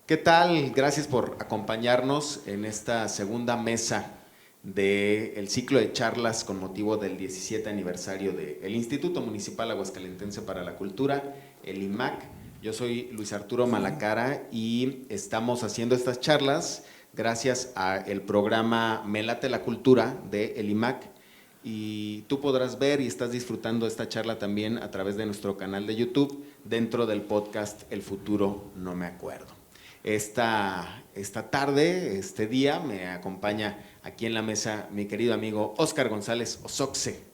¿Qué tal? Gracias por acompañarnos en esta segunda mesa del ciclo de charlas con motivo del 17 aniversario del Instituto Municipal Aguascalentense para la Cultura, el IMAC. Yo soy Luis Arturo Malacara y estamos haciendo estas charlas gracias al programa Me Late la Cultura de el IMAC. Y tú podrás ver y estás disfrutando esta charla también a través de nuestro canal de YouTube dentro del podcast El Futuro No Me Acuerdo. Esta tarde, este día, me acompaña aquí en la mesa mi querido amigo Óscar González Osoxe.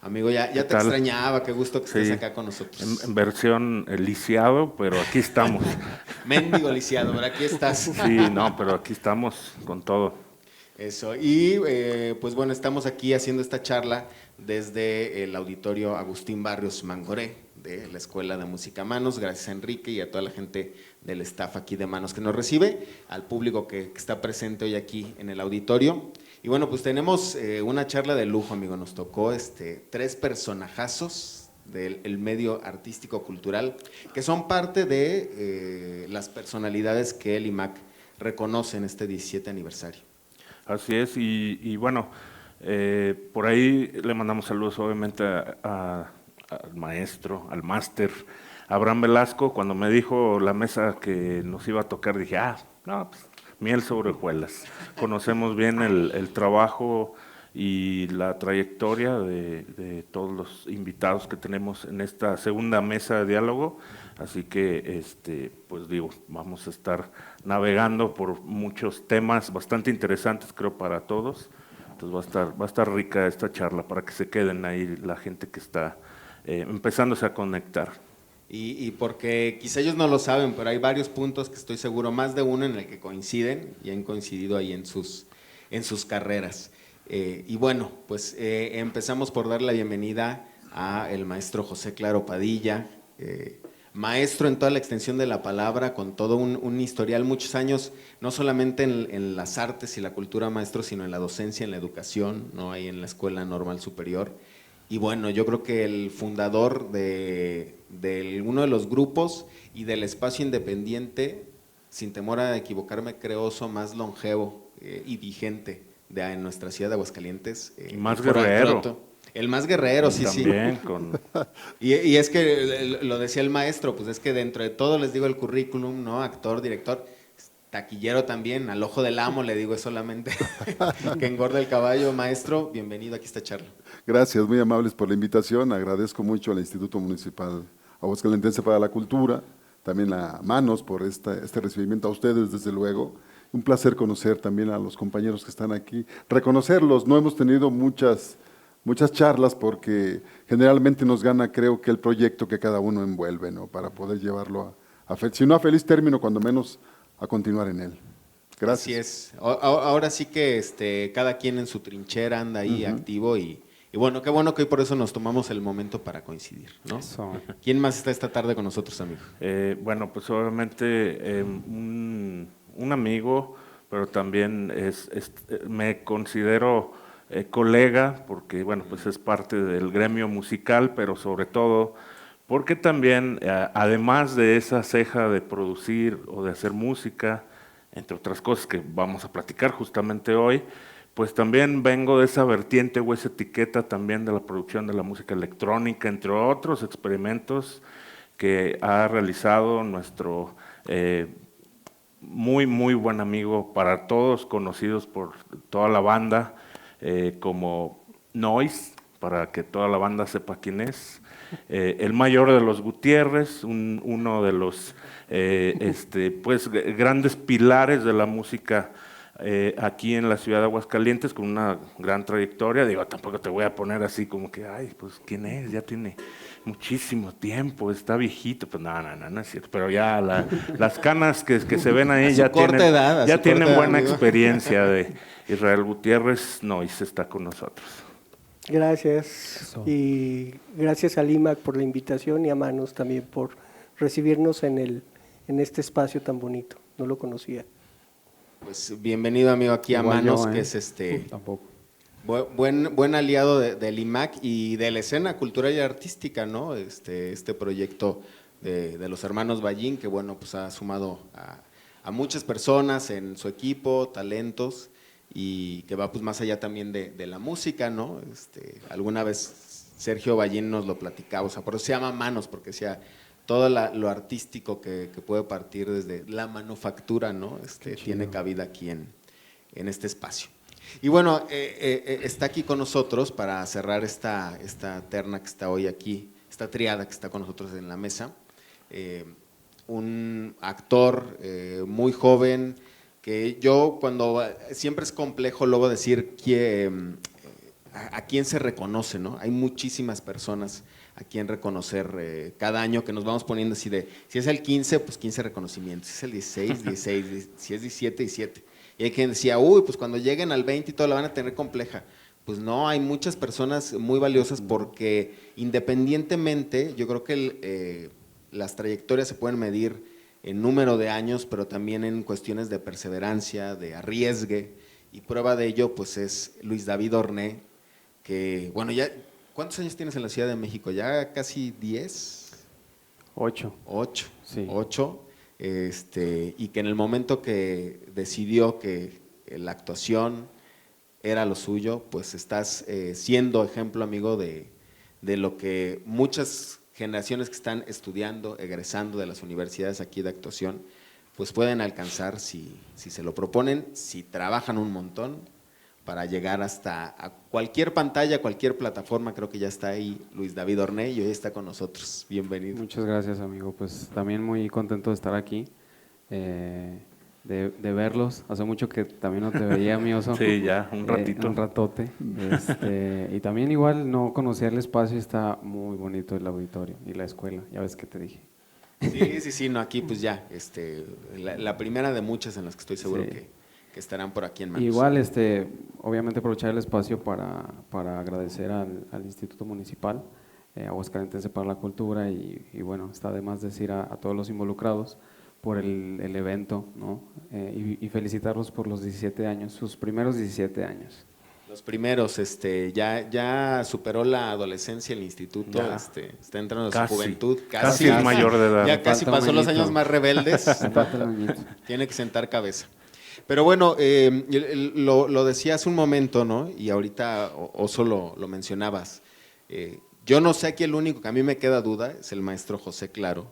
Amigo, ya te extrañaba, qué gusto que estés acá con nosotros. En versión lisiado, pero aquí estamos. Mendigo lisiado, pero aquí estás. Sí, no, pero aquí estamos con todo. Eso, y pues bueno, estamos aquí haciendo esta charla desde el auditorio Agustín Barrios Mangoré de la Escuela de Música Manos, gracias a Enrique y a toda la gente del staff aquí de Manos que nos recibe, al público que está presente hoy aquí en el auditorio. Y bueno, pues tenemos una charla de lujo, amigo, nos tocó tres personajazos del medio artístico cultural que son parte de las personalidades que el IMAC reconoce en este 17 aniversario. Así es, y bueno, por ahí le mandamos saludos obviamente al maestro, al máster, Abraham Velasco. Cuando me dijo la mesa que nos iba a tocar, dije, no, pues, miel sobre hojuelas. Conocemos bien el trabajo y la trayectoria de todos los invitados que tenemos en esta segunda mesa de diálogo, así que pues digo, vamos a estar navegando por muchos temas bastante interesantes, creo, para todos. Entonces va a estar rica esta charla para que se queden ahí la gente que está empezándose a conectar. Y porque quizá ellos no lo saben, pero hay varios puntos que estoy seguro, más de uno en el que coinciden y han coincidido ahí en sus carreras. Y bueno, pues empezamos por dar la bienvenida a el maestro José Claro Padilla, maestro en toda la extensión de la palabra, con todo un historial, muchos años, no solamente en las artes y la cultura, maestro, sino en la docencia, en la educación, ¿no? Ahí en la Escuela Normal Superior. Y bueno, yo creo que el fundador de uno de los grupos y del espacio independiente, sin temor a equivocarme, creo más longevo y vigente en nuestra ciudad de Aguascalientes. Y más guerrero. El más guerrero, sí, también sí. Con... Y es que lo decía el maestro, pues es que dentro de todo les digo el currículum, ¿no? Actor, director, taquillero también, al ojo del amo le digo, es solamente que engorda el caballo. Maestro, bienvenido aquí a esta charla. Gracias, muy amables por la invitación. Agradezco mucho al Instituto Municipal Aguascalentense para la Cultura, también a Manos por este recibimiento, a ustedes desde luego. Un placer conocer también a los compañeros que están aquí, reconocerlos. No hemos tenido muchas charlas porque generalmente nos gana, creo que el proyecto que cada uno envuelve, ¿no? Para poder llevarlo si no a feliz término, cuando menos a continuar en él. Gracias. Así es. Ahora sí que cada quien en su trinchera anda ahí activo y bueno que hoy por eso nos tomamos el momento para coincidir, ¿no? Eso. ¿Quién más está esta tarde con nosotros, amigo? Bueno, pues obviamente un amigo, pero también me considero colega, porque bueno, pues es parte del gremio musical, pero sobre todo porque también, además de esa ceja de producir o de hacer música, entre otras cosas que vamos a platicar justamente hoy, pues también vengo de esa vertiente o esa etiqueta también de la producción de la música electrónica, entre otros experimentos que ha realizado nuestro muy buen amigo para todos, conocidos por toda la banda, como Noise, para que toda la banda sepa quién es. El mayor de los Gutiérrez, uno de los pues, grandes pilares de la música aquí en la ciudad de Aguascalientes, con una gran trayectoria. Digo, tampoco te voy a poner así como que, ay, pues, ¿quién es? Ya tiene muchísimo tiempo, está viejito. Pues no es cierto. Pero ya las canas que se ven ahí ya tienen buena experiencia. De Israel Gutiérrez, Noise está con nosotros. Gracias. Eso. Y gracias a IMAC por la invitación y a Manos también por recibirnos en este espacio tan bonito. No lo conocía. Pues bienvenido, amigo, aquí a Manos, que es Tampoco. buen aliado del IMAC y de la escena cultural y artística, ¿no? Este proyecto de los hermanos Ballín, que bueno, pues ha sumado a muchas personas en su equipo, talentos, y que va pues más allá también de la música, ¿no? Alguna vez Sergio Ballín nos lo platicaba, o sea, por eso se llama Manos, porque decía todo lo artístico que puede partir desde la manufactura, ¿no? Tiene cabida aquí en este espacio. Y bueno, está aquí con nosotros para cerrar esta terna que está hoy aquí, esta triada que está con nosotros en la mesa, un actor muy joven, que yo siempre es complejo luego decir a quién se reconoce, ¿no? Hay muchísimas personas a quien reconocer cada año, que nos vamos poniendo así de, si es el 15, pues 15 reconocimientos, si es el 16, 16, si es 17, 17. Y hay quien decía, uy, pues cuando lleguen al 20 y todo la van a tener compleja. Pues no, hay muchas personas muy valiosas porque independientemente, yo creo que las trayectorias se pueden medir en número de años, pero también en cuestiones de perseverancia, de arriesgue, y prueba de ello pues es Luis David Orné, que bueno, ya, ¿cuántos años tienes en la Ciudad de México? ¿Ya casi 10? 8. 8, Sí. 8, y que en el momento que decidió que la actuación era lo suyo, pues estás siendo ejemplo, amigo, de lo que muchas generaciones que están estudiando, egresando de las universidades aquí de actuación, pues pueden alcanzar si se lo proponen, si trabajan un montón para llegar hasta a cualquier pantalla, cualquier plataforma. Creo que ya está ahí Luis David Orné y hoy está con nosotros. Bienvenido. Muchas gracias, amigo. Pues también muy contento de estar aquí, de verlos. Hace mucho que también no te veía, mi oso. Sí, ya, un ratito. Un ratote. Y también igual no conocía el espacio, está muy bonito el auditorio y la escuela, ya ves que te dije. Sí, no, aquí pues ya, la primera de muchas en las que estoy seguro Sí. que estarán por aquí en Manos. Igual, obviamente aprovechar el espacio para agradecer al Instituto Municipal Aguascalentense para la Cultura y bueno, está de más decir a todos los involucrados por el evento, ¿no? Y felicitarlos por los 17 años, sus primeros 17 años. Los primeros, ya superó la adolescencia el instituto, Ya. está entrando en su Casi, juventud. casi es mayor de edad. Ya casi Falta un pasó los añito. años más rebeldes. Falta un añito. Tiene que sentar cabeza. Pero bueno, lo decía hace un momento, ¿no? Y ahorita Oso lo mencionabas. Yo no sé, aquí el único que a mí me queda duda es el maestro José Claro,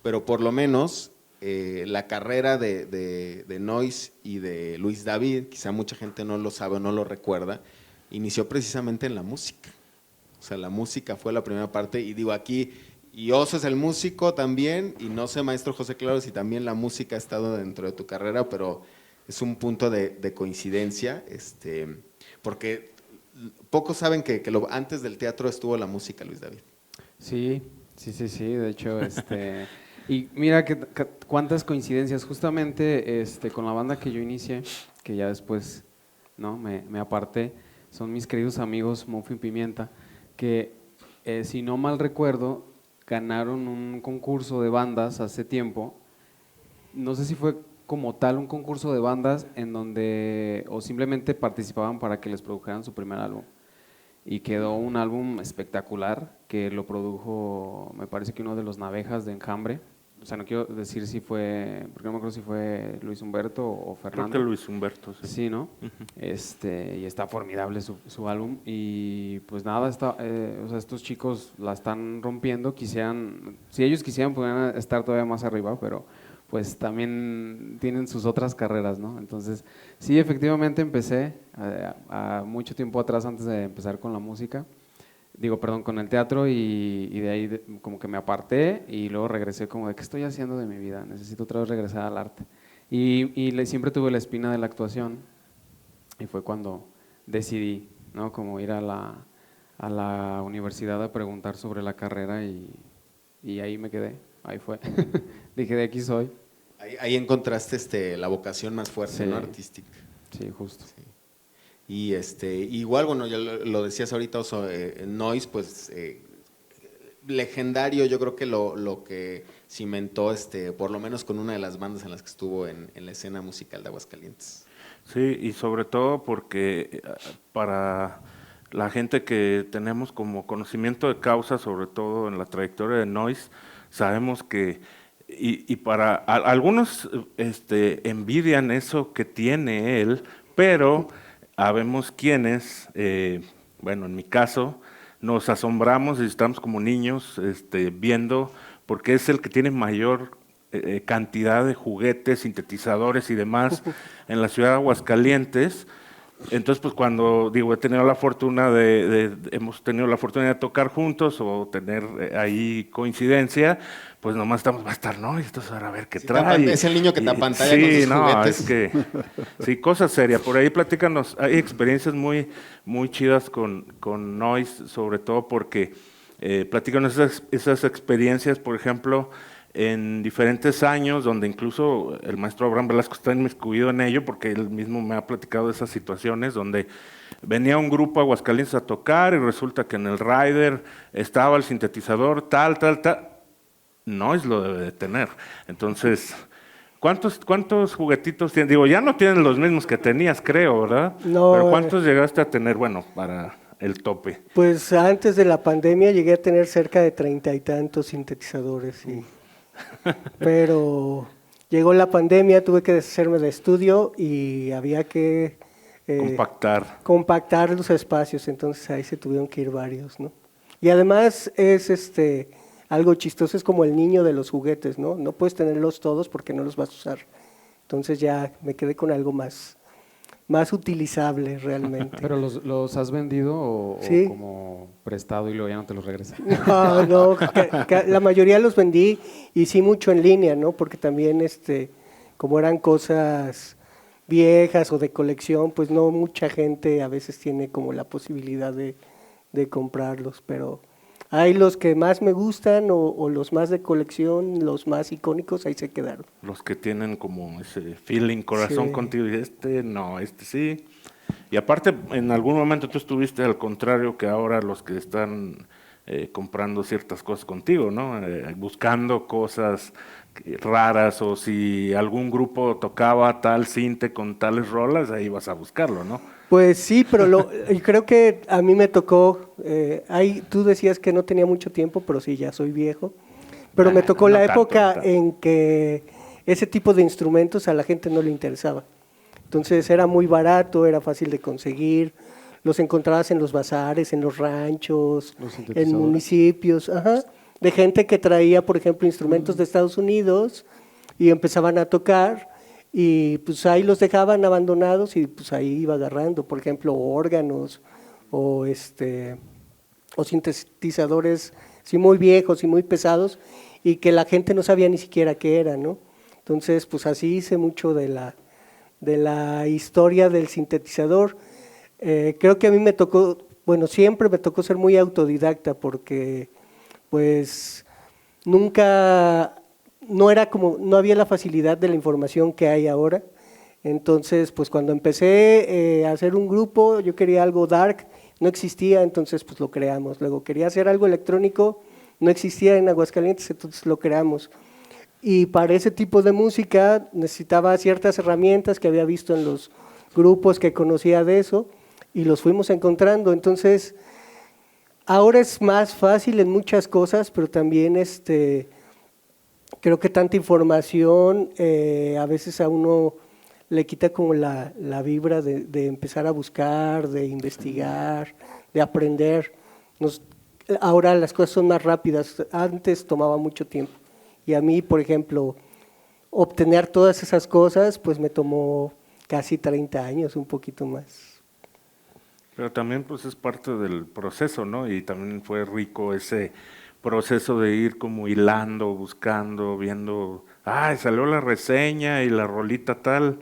pero por lo menos la carrera de Nois y de Luis David, quizá mucha gente no lo sabe o no lo recuerda, inició precisamente en la música. O sea, la música fue la primera parte, y digo aquí, y Oso es el músico también, y no sé, maestro José Claro, si también la música ha estado dentro de tu carrera, pero es un punto de coincidencia, porque pocos saben que antes del teatro estuvo la música, Luis David. Sí, de hecho, y mira cuántas coincidencias, justamente con la banda que yo inicié, que ya después no me aparté, son mis queridos amigos Muffin Pimienta, que si no mal recuerdo, ganaron un concurso de bandas hace tiempo, no sé si fue como tal un concurso de bandas en donde, o simplemente participaban para que les produjeran su primer álbum. Y quedó un álbum espectacular que lo produjo, me parece que uno de los Navejas de Enjambre. O sea, no quiero decir si fue, porque no me acuerdo si fue Luis Humberto o Fernando. Creo que Luis Humberto, sí. Sí, ¿no? Y está formidable su álbum. Y pues nada, o sea, estos chicos la están rompiendo. Si ellos quisieran, podrían estar todavía más arriba, pero pues también tienen sus otras carreras, ¿no? Entonces, sí, efectivamente empecé a mucho tiempo atrás, antes de empezar con la música, con el teatro, y de ahí como que me aparté y luego regresé como de, ¿qué estoy haciendo de mi vida? Necesito otra vez regresar al arte. Y siempre tuve la espina de la actuación, y fue cuando decidí, ¿no? Como ir a la universidad a preguntar sobre la carrera, y ahí me quedé, ahí fue. Dije, de aquí soy. Ahí encontraste la vocación más fuerte, Sí. ¿no? Artística. Sí, justo. Sí. Y igual, bueno, ya lo decías ahorita, Oso, Nois, pues legendario, yo creo que lo que cimentó, por lo menos con una de las bandas en las que estuvo en la escena musical de Aguascalientes. Sí, y sobre todo porque para la gente que tenemos como conocimiento de causa, sobre todo en la trayectoria de Nois, sabemos que y para algunos envidian eso que tiene él, pero habemos quienes, bueno, en mi caso, nos asombramos y estamos como niños viendo, porque es el que tiene mayor cantidad de juguetes, sintetizadores y demás en la ciudad de Aguascalientes. Entonces, pues cuando digo, hemos tenido la fortuna de tocar juntos o tener ahí coincidencia, pues nomás va a estar, ¿no? Y esto es a ver qué Sí, trae. es el niño que te apantalla con sí, sus no, juguetes. es que, sí, cosa seria. Por ahí platícanos, hay experiencias muy, muy chidas con Noise, sobre todo porque platícanos esas experiencias, por ejemplo, en diferentes años, donde incluso el maestro Abraham Velasco está inmiscuido en ello, porque él mismo me ha platicado de esas situaciones, donde venía un grupo a Aguascalientes a tocar y resulta que en el rider estaba el sintetizador tal, Noise lo debe de tener. Entonces, ¿cuántos juguetitos tienes? Digo, ya no tienen los mismos que tenías, creo, ¿verdad? No, pero ¿cuántos llegaste a tener, bueno, para el tope? Pues antes de la pandemia llegué a tener cerca de 30 y tantos sintetizadores, sí. Pero llegó la pandemia, tuve que deshacerme de estudio y había que compactar los espacios, entonces ahí se tuvieron que ir varios, ¿no? Y además es algo chistoso, es como el niño de los juguetes, ¿no? No puedes tenerlos todos porque no los vas a usar. Entonces ya me quedé con algo más utilizable realmente. ¿Pero los has vendido o Sí. como prestado y luego ya no te los regresan? No, la mayoría los vendí y sí mucho en línea, ¿no? Porque también como eran cosas viejas o de colección, pues no mucha gente a veces tiene como la posibilidad de comprarlos, pero hay los que más me gustan o los más de colección, los más icónicos, ahí se quedaron. Los que tienen como ese feeling, corazón Sí. contigo, y no, sí. Y aparte, en algún momento tú estuviste al contrario que ahora los que están comprando ciertas cosas contigo, ¿no? Buscando cosas raras, o si algún grupo tocaba tal cinte con tales rolas, ahí vas a buscarlo, ¿no? Pues sí, pero y creo que a mí me tocó, tú decías que no tenía mucho tiempo, pero sí, ya soy viejo, pero me tocó no la tanto, época no tanto. en que ese tipo de instrumentos a la gente no le interesaba. Entonces era muy barato, era fácil de conseguir, los encontrabas en los bazares, en los ranchos, Los en sintetizadores. municipios, de gente que traía, por ejemplo, instrumentos de Estados Unidos y empezaban a tocar. Y pues ahí los dejaban abandonados y pues ahí iba agarrando, por ejemplo, órganos o sintetizadores sí muy viejos y muy pesados y que la gente no sabía ni siquiera qué eran, ¿no? Entonces, pues así hice mucho de la historia del sintetizador. Creo que a mí me tocó, bueno, siempre me tocó ser muy autodidacta porque pues nunca no había la facilidad de la información que hay ahora. Entonces, pues cuando empecé a hacer un grupo, yo quería algo dark, no existía, entonces pues lo creamos. Luego quería hacer algo electrónico, no existía en Aguascalientes, entonces lo creamos. Y para ese tipo de música necesitaba ciertas herramientas que había visto en los grupos que conocía de eso y los fuimos encontrando. Entonces, ahora es más fácil en muchas cosas, pero también creo que tanta información a veces a uno le quita como la vibra de empezar a buscar, de investigar, de aprender. Ahora las cosas son más rápidas, antes tomaba mucho tiempo. Y a mí, por ejemplo, obtener todas esas cosas, pues me tomó casi 30 años, un poquito más. Pero también pues es parte del proceso, ¿no? Y también fue rico ese proceso de ir como hilando, buscando, viendo, salió la reseña y la rolita tal.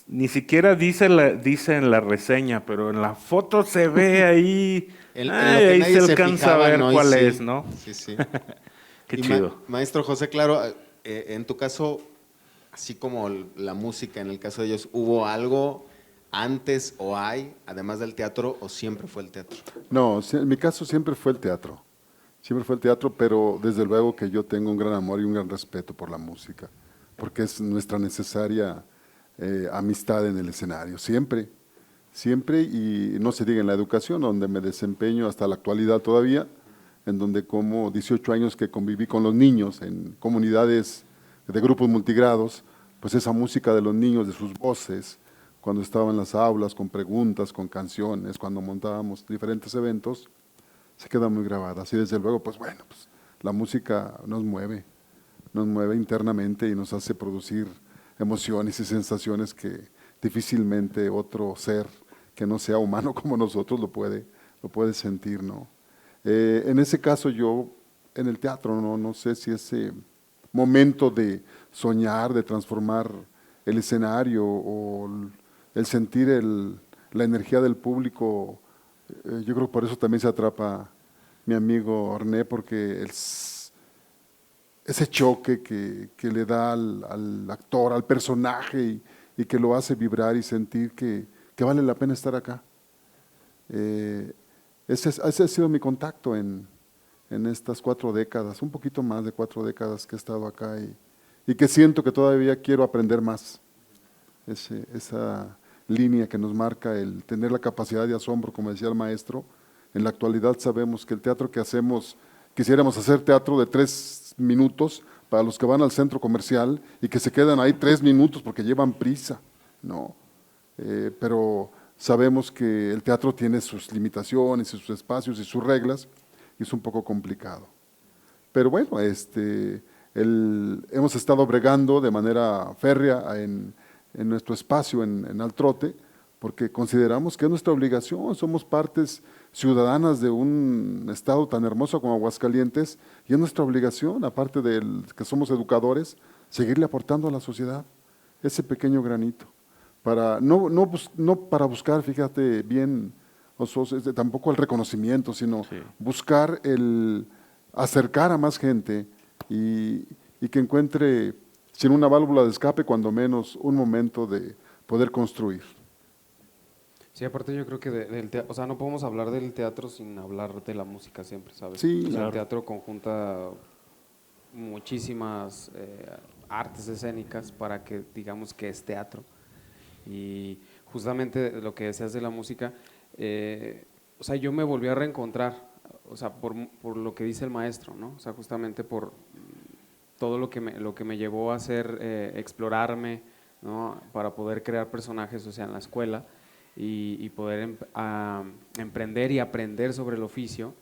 Ni siquiera dice en la reseña, pero en la foto se ve ahí, En lo que ahí nadie se alcanza a ver ¿no? cuál Sí, es, ¿no? Sí. Qué Y chido. Maestro José, claro, en tu caso, así como la música, en el caso de ellos, ¿hubo algo antes o hay, además del teatro, o siempre fue el teatro? No, en mi caso siempre fue el teatro. Siempre fue el teatro, pero desde luego que yo tengo un gran amor y un gran respeto por la música, porque es nuestra necesaria amistad en el escenario, siempre, y no se diga en la educación, donde me desempeño hasta la actualidad todavía. en donde como 18 años que conviví con los niños en comunidades de grupos multigrados, pues esa música de los niños, de sus voces, cuando estaban en las aulas con preguntas, con canciones, cuando montábamos diferentes eventos, se queda muy grabada. Así desde luego, pues bueno, pues la música nos mueve internamente y nos hace producir emociones y sensaciones que difícilmente otro ser que no sea humano como nosotros lo puede sentir, ¿no? En ese caso yo, en el teatro, no sé si ese momento de soñar, de transformar el escenario o el sentir la energía del público, yo creo que por eso también se atrapa mi amigo Orné, porque ese choque que le da al actor, al personaje y que lo hace vibrar y sentir que vale la pena estar acá. Ese ha sido mi contacto en estas 4 décadas, un poquito más de 4 décadas que he estado acá y que siento que todavía quiero aprender más. Esa línea que nos marca el tener la capacidad de asombro, como decía el maestro. En la actualidad sabemos que el teatro que hacemos, quisiéramos hacer teatro de 3 minutos para los que van al centro comercial y que se quedan ahí 3 minutos porque llevan prisa, ¿no? Pero sabemos que el teatro tiene sus limitaciones, sus espacios y sus reglas, y es un poco complicado. Pero bueno, hemos estado bregando de manera férrea en nuestro espacio en Altrote, porque consideramos que es nuestra obligación, somos partes ciudadanas de un estado tan hermoso como Aguascalientes, y es nuestra obligación, aparte de que somos educadores, seguirle aportando a la sociedad ese pequeño granito. No para buscar, fíjate bien, tampoco el reconocimiento, sino buscar el acercar a más gente y que encuentre, sin una válvula de escape, cuando menos un momento de poder construir. Sí, aparte yo creo que del teatro, o sea, no podemos hablar del teatro sin hablar de la música siempre, ¿sabes? Sí, o sea, claro. El teatro conjunta muchísimas artes escénicas para que digamos que es teatro. Y justamente lo que decías de la música, o sea, yo me volví a reencontrar, o sea, por lo que dice el maestro, ¿no? O sea, justamente por todo lo que me llevó a hacer, explorarme, ¿no? Para poder crear personajes, o sea, en la escuela y poder emprender y aprender sobre el oficio.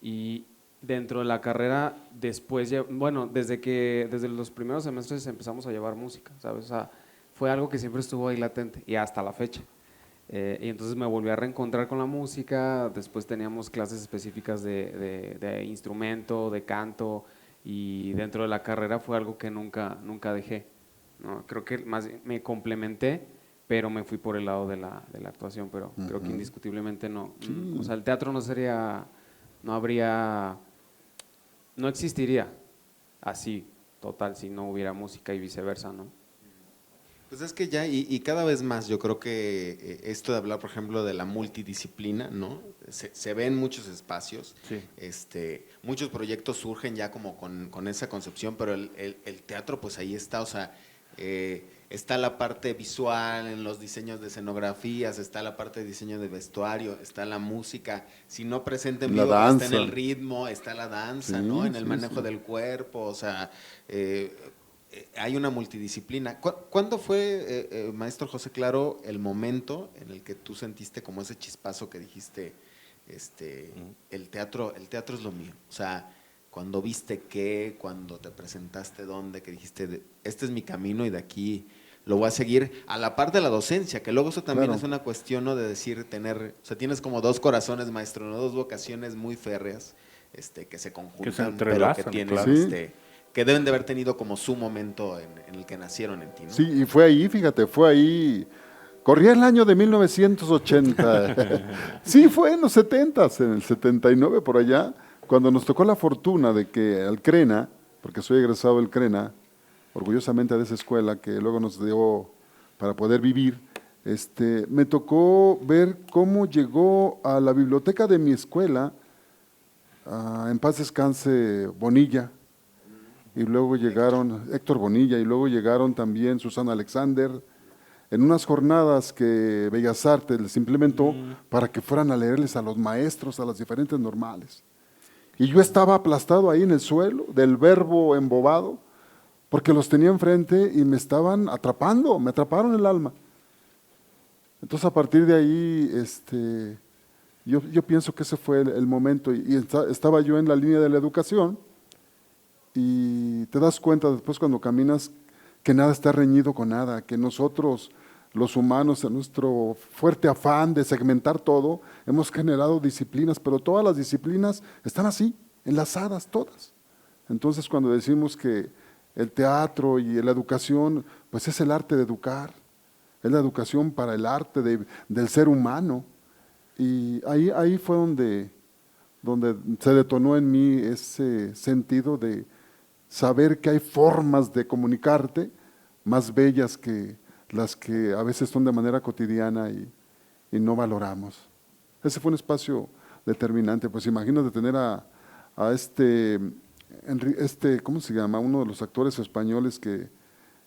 Y dentro de la carrera, después, bueno, desde los primeros semestres empezamos a llevar música, ¿sabes? O sea, fue algo que siempre estuvo ahí latente y hasta la fecha. Y entonces me volví a reencontrar con la música, después teníamos clases específicas de instrumento, de canto, y dentro de la carrera fue algo que nunca dejé, ¿no? Creo que más me complementé, pero me fui por el lado de la actuación, pero creo que indiscutiblemente no. O sea, el teatro no existiría así, total, si no hubiera música y viceversa, ¿no? Pues es que ya, y cada vez más, yo creo que esto de hablar, por ejemplo, de la multidisciplina, ¿no? Se ve en muchos espacios, Sí. Muchos proyectos surgen ya como con esa concepción, pero el teatro, pues ahí está, o sea, está la parte visual, en los diseños de escenografías, está la parte de diseño de vestuario, está la música, si no presente en La vivo, está en danza. el ritmo, está la danza, Sí, ¿no? En el sí, manejo sí. del cuerpo, o sea, hay una multidisciplina. ¿Cuándo fue, maestro José Claro, el momento en el que tú sentiste como ese chispazo que dijiste, el teatro es lo mío? O sea, cuando viste qué, cuando te presentaste dónde, que dijiste, este es mi camino y de aquí lo voy a seguir, a la par de la docencia, que luego eso también Claro. es una cuestión, ¿no? De decir, o sea, tienes como 2 corazones, maestro, ¿no? 2 vocaciones muy férreas, que se conjuntan, pero que entrelazan, tienen, claro. Sí. que deben de haber tenido como su momento en el que nacieron en ti, ¿no? Sí, y fue ahí, fíjate, corría el año de 1980. Sí, fue en los 70s, en el 79 por allá, cuando nos tocó la fortuna de que al CRENA, porque soy egresado del CRENA, orgullosamente de esa escuela que luego nos dio para poder vivir, me tocó ver cómo llegó a la biblioteca de mi escuela, en paz descanse, Bonilla, y luego llegaron Héctor Bonilla, y luego llegaron también Susana Alexander, en unas jornadas que Bellas Artes les implementó para que fueran a leerles a los maestros, a las diferentes normales. Y yo estaba aplastado ahí en el suelo, del verbo embobado, porque los tenía enfrente y me estaban atrapando, me atraparon el alma. Entonces a partir de ahí, yo pienso que ese fue el momento, y estaba yo en la línea de la educación, y te das cuenta después cuando caminas que nada está reñido con nada, que nosotros, los humanos, en nuestro fuerte afán de segmentar todo, hemos generado disciplinas, pero todas las disciplinas están así, enlazadas todas. Entonces cuando decimos que el teatro y la educación, pues es el arte de educar, es la educación para el arte del ser humano. Y ahí fue donde se detonó en mí ese sentido de saber que hay formas de comunicarte más bellas que las que a veces son de manera cotidiana y no valoramos. Ese fue un espacio determinante. Pues imagínate tener a ¿cómo se llama? Uno de los actores españoles que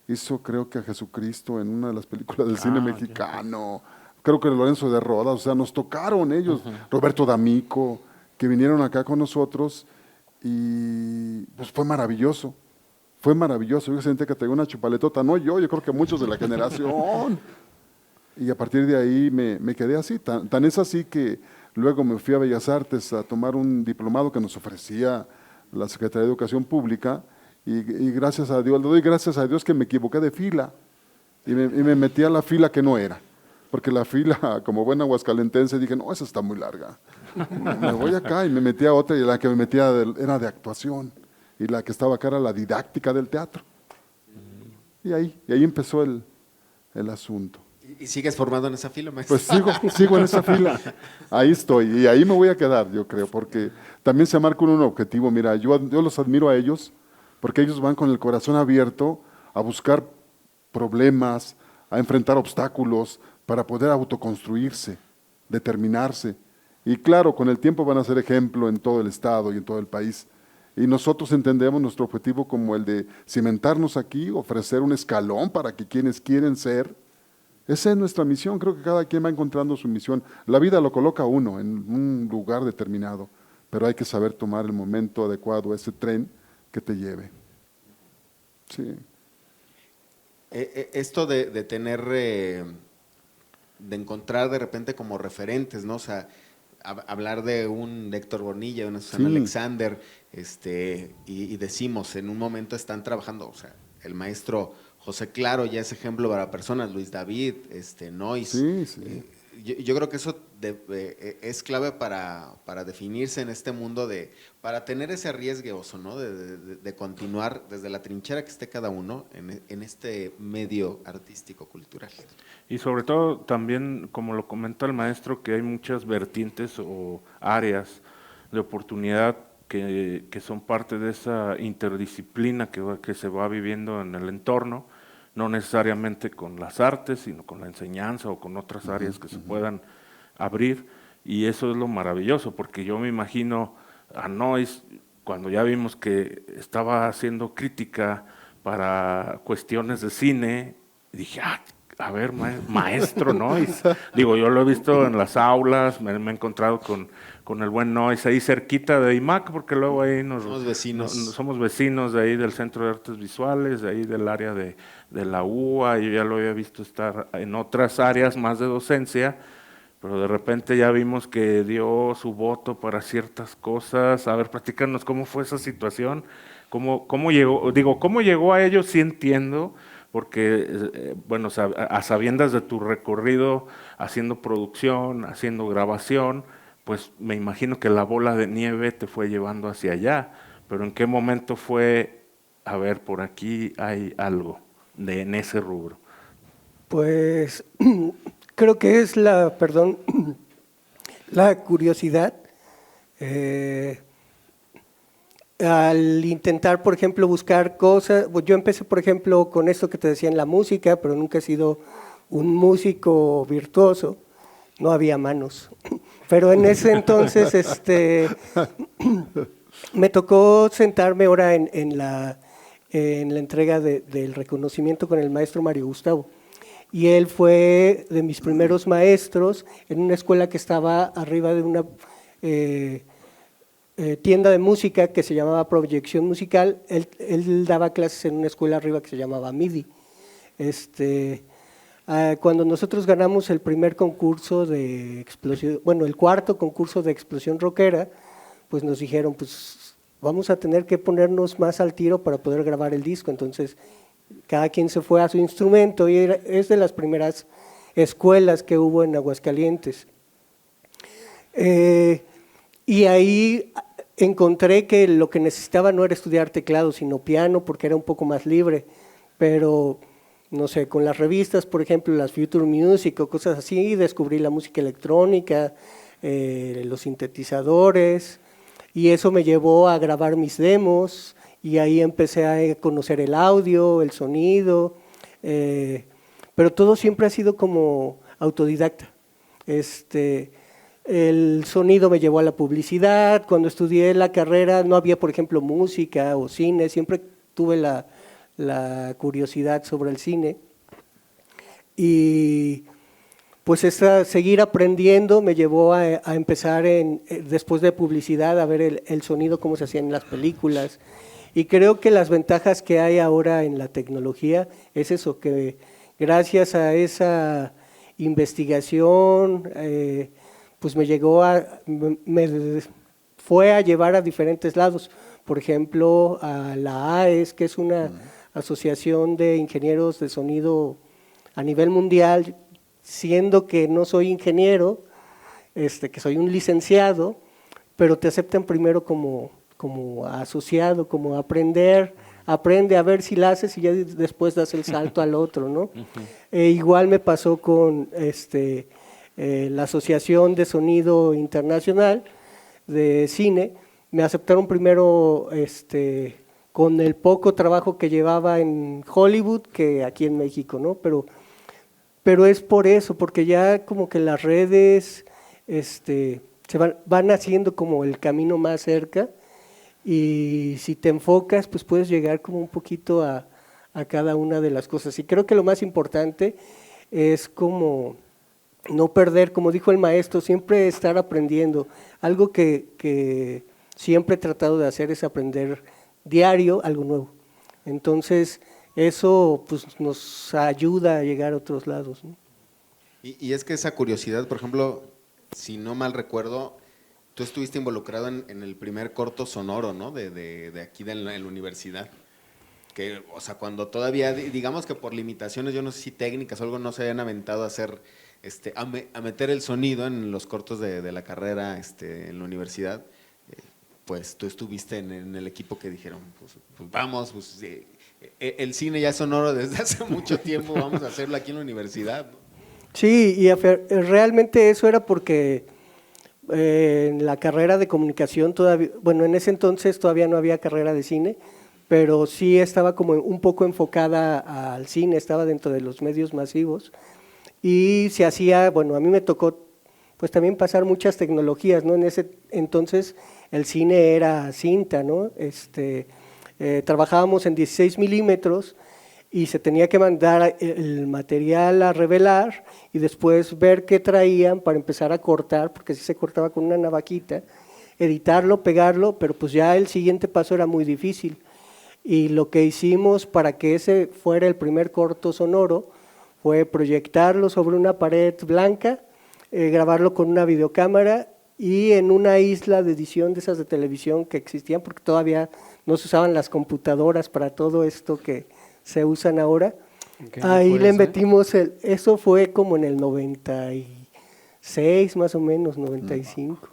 hizo, creo que a Jesucristo en una de las películas del cine mexicano. Creo que Lorenzo de Rodas, o sea, nos tocaron ellos, Roberto D'Amico, que vinieron acá con nosotros y pues fue maravilloso. Fue maravilloso. Yo sentí que tenía una chupaletota, no yo creo que muchos de la generación. Y a partir de ahí me quedé así. Tan es así que luego me fui a Bellas Artes a tomar un diplomado que nos ofrecía la Secretaría de Educación Pública y gracias a Dios, le doy gracias a Dios que me equivoqué de fila y me metí a la fila que no era. Porque la fila, como buen aguascalentense, dije, no, esa está muy larga. Me voy acá y me metí a otra y la que me metía era de actuación. Y la que estaba acá era la didáctica del teatro. Y ahí empezó el asunto. ¿Y sigues formado en esa fila, maestro? Pues sigo en esa fila. Ahí estoy y ahí me voy a quedar, yo creo, porque también se marca un objetivo. Mira, yo los admiro a ellos porque ellos van con el corazón abierto a buscar problemas, a enfrentar obstáculos para poder autoconstruirse, determinarse. Y claro, con el tiempo van a ser ejemplo en todo el estado y en todo el país. Y nosotros entendemos nuestro objetivo como el de cimentarnos aquí, ofrecer un escalón para que quienes quieren ser. Esa es nuestra misión, creo que cada quien va encontrando su misión. La vida lo coloca a uno en un lugar determinado, pero hay que saber tomar el momento adecuado, ese tren que te lleve. Sí. Esto de tener, de encontrar de repente como referentes, ¿no? O sea, hablar de un Héctor Bonilla, de una Susana Alexander, y decimos, en un momento están trabajando, o sea, el maestro José Claro ya es ejemplo para personas, Luis David, Noyes. Sí. Yo creo que eso es clave para definirse en este mundo, para tener ese arriesgueoso, ¿no? De continuar desde la trinchera que esté cada uno en este medio artístico, cultural. Y sobre todo también, como lo comenta el maestro, que hay muchas vertientes o áreas de oportunidad que son parte de esa interdisciplina que se va viviendo en el entorno, no necesariamente con las artes, sino con la enseñanza o con otras áreas que se puedan abrir, y eso es lo maravilloso, porque yo me imagino a Noyes, cuando ya vimos que estaba haciendo crítica para cuestiones de cine, dije, a ver, maestro Noyes. Digo, yo lo he visto en las aulas, me he encontrado con el buen Noyes ahí cerquita de IMAC, porque luego ahí somos vecinos. Somos vecinos de ahí del Centro de Artes Visuales, de ahí del área de la UA, yo ya lo había visto estar en otras áreas más de docencia, pero de repente ya vimos que dio su voto para ciertas cosas. A ver, platícanos cómo fue esa situación, cómo llegó a ello, sí entiendo, porque, bueno, a sabiendas de tu recorrido haciendo producción, haciendo grabación, pues me imagino que la bola de nieve te fue llevando hacia allá, pero ¿en qué momento fue, a ver, por aquí hay algo en ese rubro? Pues creo que es la curiosidad. Al intentar, por ejemplo, buscar cosas, yo empecé, por ejemplo, con esto que te decía en la música, pero nunca he sido un músico virtuoso, no había manos. Pero en ese entonces me tocó sentarme ahora en la entrega del reconocimiento con el maestro Mario Gustavo. Y él fue de mis primeros maestros en una escuela que estaba arriba de tienda de música que se llamaba Proyección Musical. Él daba clases en una escuela arriba que se llamaba MIDI. Cuando nosotros ganamos el primer concurso de explosión, bueno, el cuarto concurso de explosión rockera, pues nos dijeron, pues vamos a tener que ponernos más al tiro para poder grabar el disco. Entonces, cada quien se fue a su instrumento y es de las primeras escuelas que hubo en Aguascalientes. Y ahí encontré que lo que necesitaba no era estudiar teclado, sino piano, porque era un poco más libre, pero no sé, con las revistas, por ejemplo, las Future Music o cosas así, descubrí la música electrónica, los sintetizadores, y eso me llevó a grabar mis demos, y ahí empecé a conocer el audio, el sonido, pero todo siempre ha sido como autodidacta. El sonido me llevó a la publicidad. Cuando estudié la carrera no había, por ejemplo, música o cine, siempre tuve la curiosidad sobre el cine, y pues seguir aprendiendo me llevó a empezar después de publicidad a ver el sonido, cómo se hacía en las películas, y creo que las ventajas que hay ahora en la tecnología es eso, que gracias a esa investigación pues me fue a llevar a diferentes lados, por ejemplo a la AES, que es una asociación de ingenieros de sonido a nivel mundial, siendo que no soy ingeniero, que soy un licenciado, pero te aceptan primero como asociado, como aprende a ver si la haces y ya después das el salto al otro, ¿no? Igual me pasó con la Asociación de Sonido Internacional de Cine. Me aceptaron primero con el poco trabajo que llevaba en Hollywood que aquí en México, ¿no? Pero es por eso, porque ya como que las redes se van haciendo como el camino más cerca, y si te enfocas, pues puedes llegar como un poquito a cada una de las cosas. Y creo que lo más importante es como no perder, como dijo el maestro, siempre estar aprendiendo. Algo que siempre he tratado de hacer es aprender diario algo nuevo. Entonces, eso pues nos ayuda a llegar a otros lados, ¿no? Y es que esa curiosidad, por ejemplo, si no mal recuerdo, tú estuviste involucrado en el primer corto sonoro, ¿no? De aquí de la universidad. Que, o sea, cuando todavía, digamos que por limitaciones, yo no sé si técnicas o algo, no se habían aventado a hacer, a meter el sonido en los cortos de la carrera en la universidad, pues tú estuviste en el equipo que dijeron, pues vamos, pues, el cine ya es sonoro desde hace mucho tiempo, vamos a hacerlo aquí en la universidad, ¿no? Sí, y realmente eso era porque en la carrera de comunicación todavía, bueno, en ese entonces todavía no había carrera de cine, pero sí estaba como un poco enfocada al cine, estaba dentro de los medios masivos, y se hacía, bueno, a mí me tocó pues también pasar muchas tecnologías, ¿no? En ese entonces el cine era cinta, ¿no? Trabajábamos en 16 milímetros y se tenía que mandar el material a revelar y después ver qué traían para empezar a cortar, porque si se cortaba con una navaquita, editarlo, pegarlo, pero pues ya el siguiente paso era muy difícil. Y lo que hicimos para que ese fuera el primer corto sonoro fue proyectarlo sobre una pared blanca, grabarlo con una videocámara y en una isla de edición de esas de televisión que existían, porque todavía no se usaban las computadoras para todo esto que se usan ahora. Ahí le metimos eso fue como en el 96 más o menos, 95.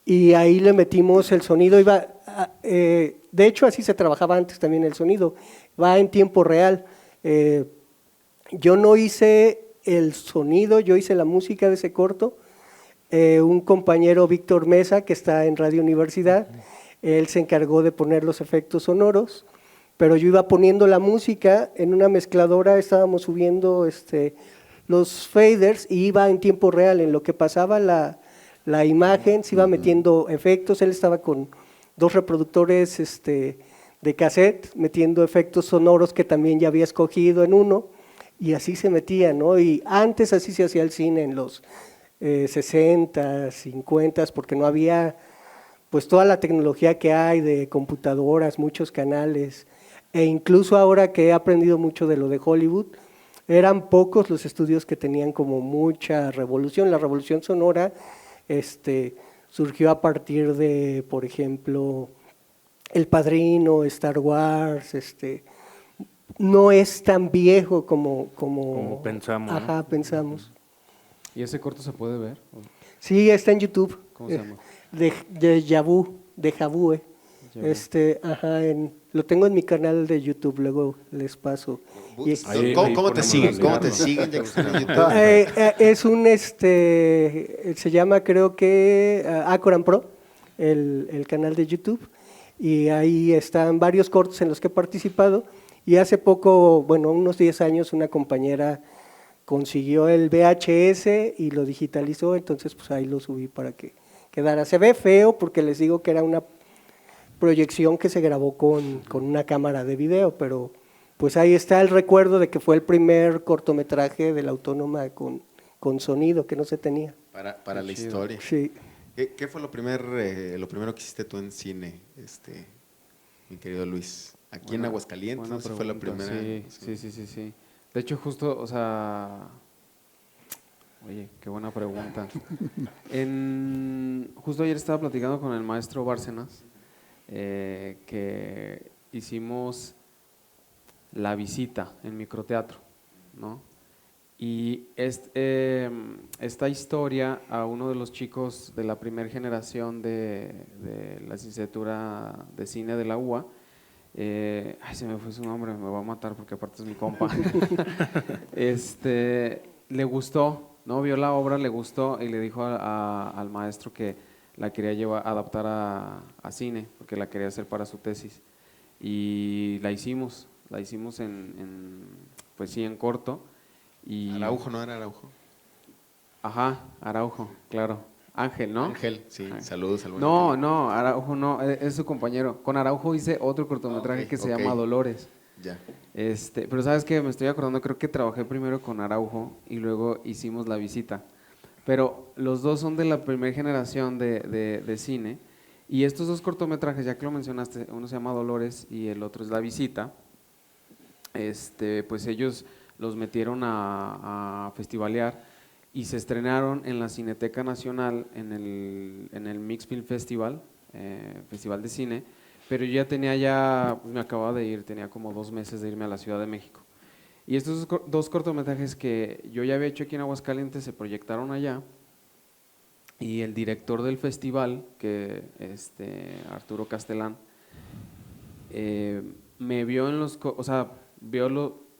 Y ahí le metimos el sonido, de hecho así se trabajaba antes también el sonido, va en tiempo real. Yo no hice el sonido, yo hice la música de ese corto. Un compañero, Víctor Mesa, que está en Radio Universidad, él se encargó de poner los efectos sonoros, pero yo iba poniendo la música en una mezcladora, estábamos subiendo los faders y iba en tiempo real, en lo que pasaba la imagen, se iba metiendo efectos, él estaba con 2 reproductores de cassette, metiendo efectos sonoros que también ya había escogido en uno, y así se metía, ¿no? Y antes así se hacía el cine en los 60, 50, porque no había pues toda la tecnología que hay de computadoras, muchos canales, e incluso ahora que he aprendido mucho de lo de Hollywood, eran pocos los estudios que tenían como mucha revolución. La revolución sonora surgió a partir de, por ejemplo, El Padrino, Star Wars, no es tan viejo Como pensamos, ¿no? Ajá, pensamos. ¿Y ese corto se puede ver? Sí, está en YouTube. ¿Cómo se llama? De Deja Vu. Ya veo. Ajá, lo tengo en mi canal de YouTube, luego les paso. Y Ahí- ¿Cómo, ahí cómo te ponemos siguen? los ¿Cómo te ligados. siguen? Ya que están en YouTube. es se llama creo que Acoran Pro, el canal de YouTube, y ahí están varios cortos en los que he participado, y hace poco, bueno, unos 10 años, una compañera consiguió el VHS y lo digitalizó, entonces pues ahí lo subí para que quedara. Se ve feo porque les digo que era una proyección que se grabó con una cámara de video, pero pues ahí está el recuerdo de que fue el primer cortometraje de la Autónoma con sonido, que no se tenía. Para la Qué chido. historia. Sí. ¿Qué fue lo primero que hiciste tú en cine, mi querido Luis? Aquí en Buena- Aguascalientes, buena ¿no? ¿Sí fue la pregunta, primera? Sí. De hecho, justo, o sea, oye, qué buena pregunta. Justo ayer estaba platicando con el maestro Bárcenas, que hicimos La Visita en microteatro, ¿no? Y esta historia a uno de los chicos de la primera generación de la licenciatura de cine de la UA, ay, se me fue su nombre, me va a matar porque aparte es mi compa. Le gustó, ¿no? Vio la obra, le gustó y le dijo al maestro que la quería adaptar a cine, porque la quería hacer para su tesis. Y la hicimos pues sí, en corto. Y, Araujo, ¿no era Araujo? Ajá, Araujo, claro. Ángel, ¿no? Ángel, sí, Ángel. saludos al buen No, Ángel. no, Araujo no, es su compañero. Con Araujo hice otro cortometraje Ok, que se ok. llama Dolores. Ya. Pero sabes que me estoy acordando, creo que trabajé primero con Araujo y luego hicimos La Visita. Pero los dos son de la primera generación de cine. Y estos dos cortometrajes, ya que lo mencionaste, uno se llama Dolores y el otro es La Visita, pues ellos los metieron a festivalear y se estrenaron en la Cineteca Nacional en el Mix Film Festival, Festival de Cine, pero yo pues me acababa de ir, tenía como 2 meses de irme a la Ciudad de México. Y estos dos cortometrajes que yo ya había hecho aquí en Aguascalientes se proyectaron allá y el director del festival, que Arturo Castelán, me vio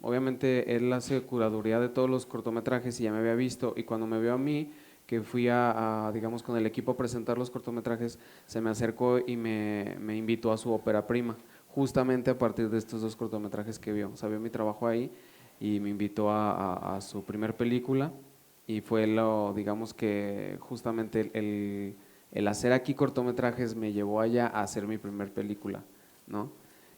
obviamente él hace curaduría de todos los cortometrajes y ya me había visto, y cuando me vio a mí, que fui digamos, con el equipo a presentar los cortometrajes, se me acercó y me invitó a su ópera prima, justamente a partir de estos dos cortometrajes que vio. O sea, vio mi trabajo ahí y me invitó a su primer película, y fue digamos que justamente el hacer aquí cortometrajes me llevó allá a hacer mi primer película, ¿no?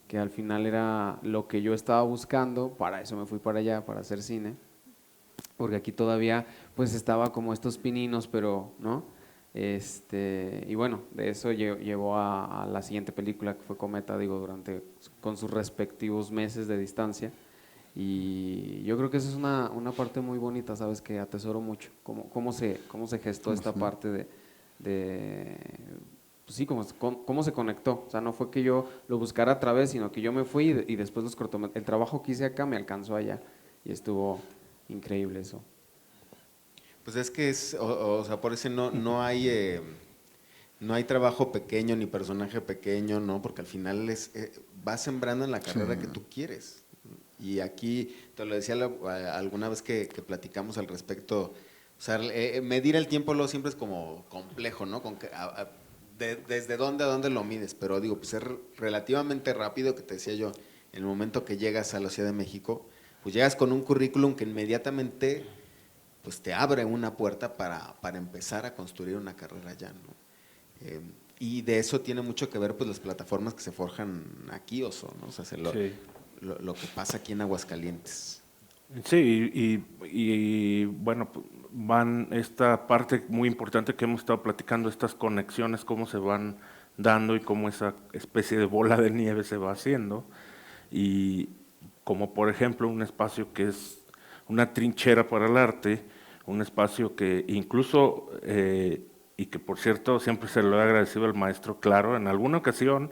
Que al final era lo que yo estaba buscando, para eso me fui para allá, para hacer cine, porque aquí todavía pues estaba como estos pininos, pero ¿no? Y bueno, de eso llevó a la siguiente película, que fue Cometa, digo, con sus respectivos meses de distancia, y yo creo que eso es una parte muy bonita, ¿sabes? Que atesoro mucho, cómo se gestó esta parte pues sí, cómo se conectó. O sea, no fue que yo lo buscara a través, sino que yo me fui y después el trabajo que hice acá me alcanzó allá, y estuvo increíble eso. Pues es que o sea, por eso no hay trabajo pequeño ni personaje pequeño, ¿no? Porque al final vas sembrando en la carrera que tú quieres. Y aquí, te lo decía alguna vez que platicamos al respecto, o sea, medir el tiempo luego siempre es como complejo, ¿no? Desde dónde a dónde lo mides, pero digo, pues es relativamente rápido, que te decía yo, en el momento que llegas a la Ciudad de México, pues llegas con un currículum que inmediatamente pues te abre una puerta para empezar a construir una carrera allá, ¿no? Y de eso tiene mucho que ver pues las plataformas que se forjan aquí, Oso, ¿no? O sea, Sí. lo que pasa aquí en Aguascalientes. Sí, y bueno, van esta parte muy importante que hemos estado platicando, estas conexiones, cómo se van dando y cómo esa especie de bola de nieve se va haciendo. Y como por ejemplo un espacio que es una trinchera para el arte, un espacio que incluso, y que por cierto siempre se lo he agradecido al maestro Claro, en alguna ocasión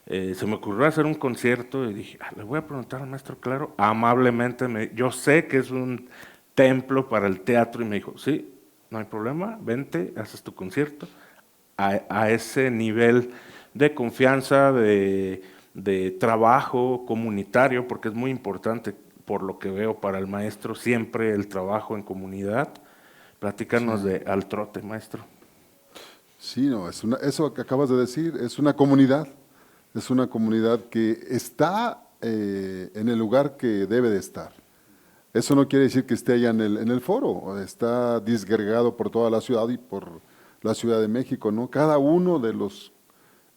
se me ocurrió hacer un concierto y dije, le voy a preguntar al maestro Claro, amablemente, yo sé que es un templo para el teatro, y me dijo, sí, no hay problema, vente, haces tu concierto. A ese nivel de confianza, de trabajo comunitario, porque es muy importante, por lo que veo, para el maestro siempre el trabajo en comunidad. Platícanos de Al Trote, maestro. Sí, no, eso que acabas de decir, es una comunidad que está en el lugar que debe de estar. Eso no quiere decir que esté allá en el foro, está disgregado por toda la ciudad y por la Ciudad de México, ¿no? Cada uno de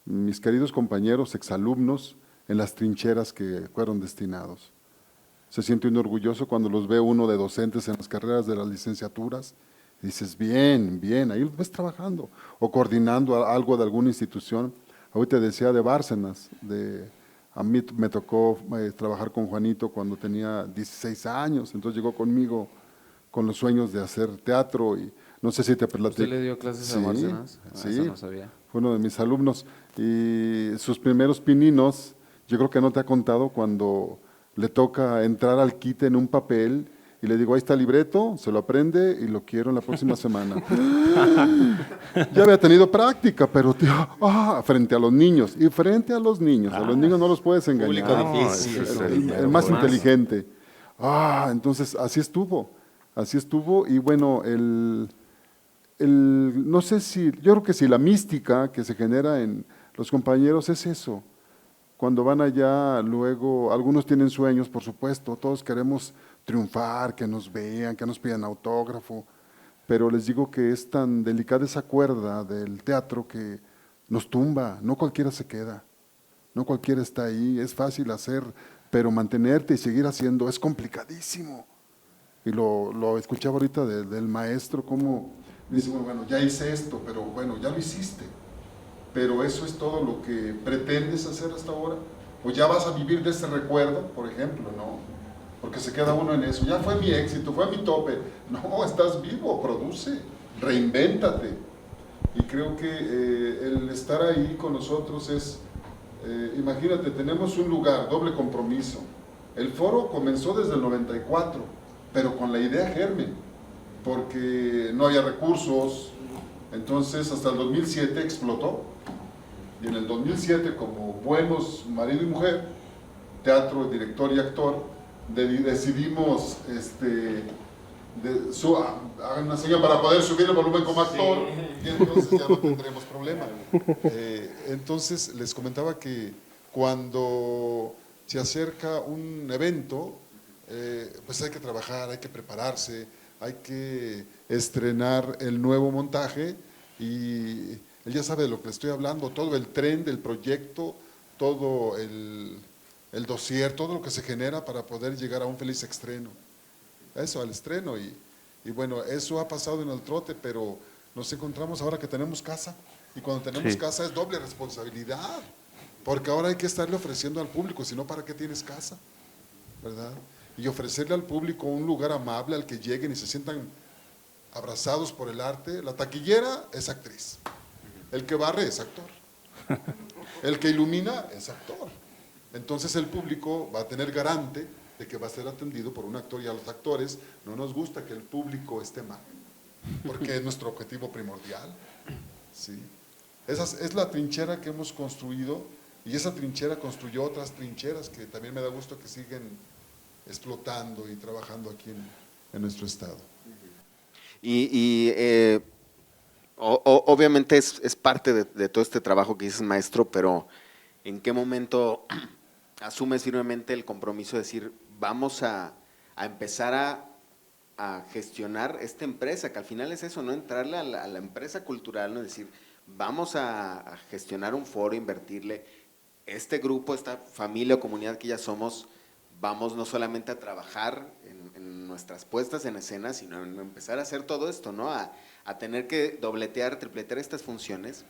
mis queridos compañeros, exalumnos, en las trincheras que fueron destinados. Se siente uno orgulloso cuando los ve uno de docentes en las carreras de las licenciaturas, y dices, bien, bien, ahí los ves trabajando, o coordinando algo de alguna institución. Ahorita decía de Bárcenas, a mí me tocó trabajar con Juanito cuando tenía 16 años, entonces llegó conmigo con los sueños de hacer teatro y no sé si te platico. ¿Usted le dio clases a Bárcenas? Sí, Eso no sabía. fue uno de mis alumnos y sus primeros pininos, yo creo que no te ha contado cuando le toca entrar al quite en un papel y le digo, ahí está el libreto, se lo aprende y lo quiero en la próxima semana. Ya había tenido práctica, pero tío, frente a los niños, y frente a los niños no los puedes engañar. Público difícil. ese es El más inteligente. Entonces así estuvo, y bueno, no sé si, yo creo que sí, la mística que se genera en los compañeros es eso. Cuando van allá, luego, algunos tienen sueños, por supuesto, todos queremos triunfar, que nos vean, que nos pidan autógrafo, pero les digo que es tan delicada esa cuerda del teatro que nos tumba, no cualquiera se queda, no cualquiera está ahí, es fácil hacer, pero mantenerte y seguir haciendo es complicadísimo. Y lo escuchaba ahorita del maestro, cómo dice, bueno, ya hice esto, pero bueno, ya lo hiciste. Pero eso es todo lo que pretendes hacer hasta ahora, o ya vas a vivir de ese recuerdo, por ejemplo, ¿no? Porque se queda uno en eso, ya fue mi éxito, fue mi tope. No, estás vivo, produce, reinvéntate. Y creo que el estar ahí con nosotros es, imagínate, tenemos un lugar, doble compromiso. El foro comenzó desde el 94, pero con la idea germen, porque no había recursos, entonces hasta el 2007 explotó. Y en el 2007, como buenos marido y mujer, teatro, director y actor, decidimos hagan una señal para poder subir el volumen como actor, y entonces ya no tendremos problema. Entonces les comentaba que cuando se acerca un evento, pues hay que trabajar, hay que prepararse, hay que estrenar el nuevo montaje, y él ya sabe de lo que le estoy hablando, todo el tren del proyecto, todo el dossier, todo lo que se genera para poder llegar a un feliz estreno. Eso, al estreno. Y bueno, eso ha pasado en el trote, pero nos encontramos ahora que tenemos casa. Y cuando tenemos casa es doble responsabilidad, porque ahora hay que estarle ofreciendo al público, si no, ¿para qué tienes casa? ¿Verdad? Y ofrecerle al público un lugar amable al que lleguen y se sientan abrazados por el arte. La taquillera es actriz. El que barre es actor. El que ilumina es actor. Entonces el público va a tener garante de que va a ser atendido por un actor, y a los actores no nos gusta que el público esté mal, porque es nuestro objetivo primordial. ¿Sí? Esa es la trinchera que hemos construido, y esa trinchera construyó otras trincheras que también me da gusto que siguen explotando y trabajando aquí en nuestro estado. Obviamente es parte de todo este trabajo que dices, maestro, pero ¿en qué momento asumes firmemente el compromiso de decir, vamos a empezar a gestionar esta empresa, que al final es eso, ¿no? Entrarle a la empresa cultural, ¿no? Es decir, vamos a gestionar un foro, invertirle, este grupo, esta familia o comunidad que ya somos, vamos no solamente a trabajar en nuestras puestas en escena, sino en empezar a hacer todo esto, ¿no? A tener que dobletear, tripletear estas funciones.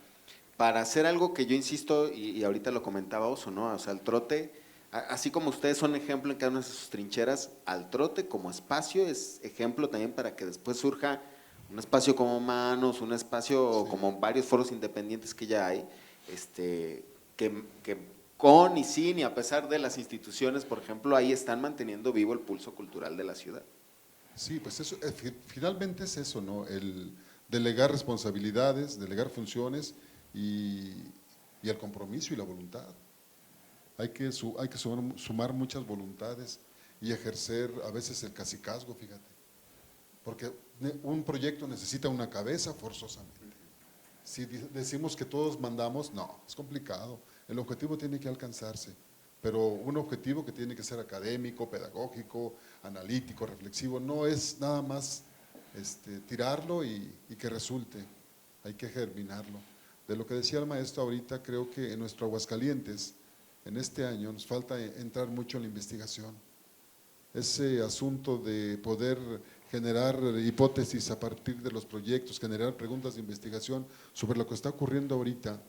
para hacer algo que yo insisto, y ahorita lo comentaba Oso, ¿no? O sea, el trote, así como ustedes son ejemplo en cada una de sus trincheras, al trote como espacio es ejemplo también para que después surja un espacio como Manos, un espacio como varios foros independientes que ya hay, que con y sin y a pesar de las instituciones, por ejemplo, ahí están manteniendo vivo el pulso cultural de la ciudad. Sí, pues eso, finalmente es eso, ¿no? El delegar responsabilidades, delegar funciones y el compromiso y la voluntad. Hay que sumar muchas voluntades y ejercer a veces el cacicazgo, fíjate. Porque un proyecto necesita una cabeza forzosamente. Si decimos que todos mandamos, no, es complicado. El objetivo tiene que alcanzarse, pero un objetivo que tiene que ser académico, pedagógico, analítico, reflexivo, no es nada más tirarlo y que resulte, hay que germinarlo. De lo que decía el maestro ahorita, creo que en nuestro Aguascalientes, en este año, nos falta entrar mucho en la investigación. Ese asunto de poder generar hipótesis a partir de los proyectos, generar preguntas de investigación sobre lo que está ocurriendo ahorita,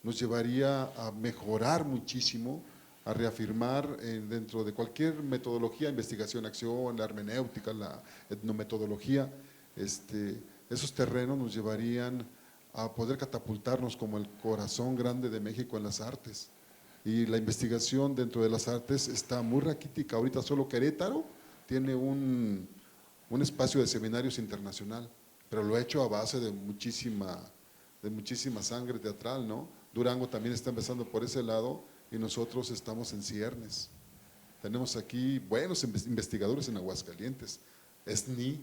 nos llevaría a mejorar muchísimo, a reafirmar dentro de cualquier metodología, investigación, acción, la hermenéutica, la etnometodología, esos terrenos nos llevarían a poder catapultarnos como el corazón grande de México en las artes. Y la investigación dentro de las artes está muy raquítica. Ahorita solo Querétaro tiene un espacio de seminarios internacional, pero lo ha hecho a base de muchísima sangre teatral, ¿no? Durango también está empezando por ese lado y nosotros estamos en ciernes. Tenemos aquí buenos investigadores en Aguascalientes, SNI,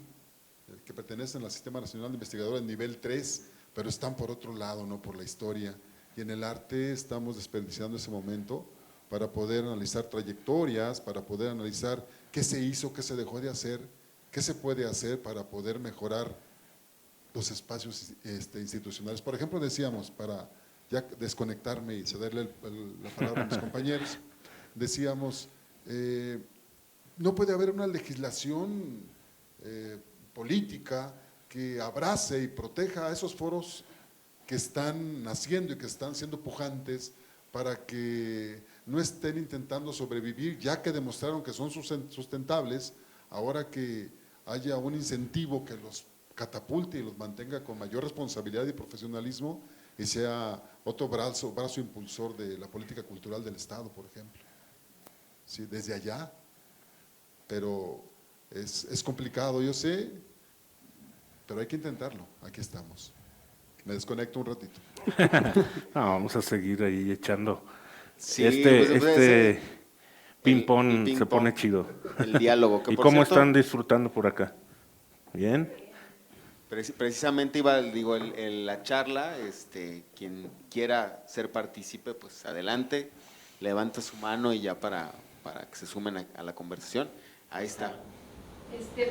que pertenecen al Sistema Nacional de Investigadores nivel 3, pero están por otro lado, no por la historia. Y en el arte estamos desperdiciando ese momento para poder analizar trayectorias, para poder analizar qué se hizo, qué se dejó de hacer, qué se puede hacer para poder mejorar los espacios institucionales. Por ejemplo, decíamos, para ya desconectarme y cederle la palabra a mis compañeros, decíamos, no puede haber una legislación política que abrace y proteja a esos foros que están naciendo y que están siendo pujantes para que no estén intentando sobrevivir, ya que demostraron que son sustentables, ahora que haya un incentivo que los catapulte y los mantenga con mayor responsabilidad y profesionalismo y sea otro brazo impulsor de la política cultural del Estado, por ejemplo. Sí, desde allá, pero es complicado, yo sé, pero hay que intentarlo, aquí estamos. Me desconecto un ratito. No, vamos a seguir ahí echando. Sí, este ping-pong se pone chido. El diálogo. Que ¿Y por cómo cierto, están disfrutando por acá? ¿Bien? Precisamente iba, la charla, quien quiera ser partícipe, pues adelante, levanta su mano y ya para que se sumen a la conversación. Ahí está.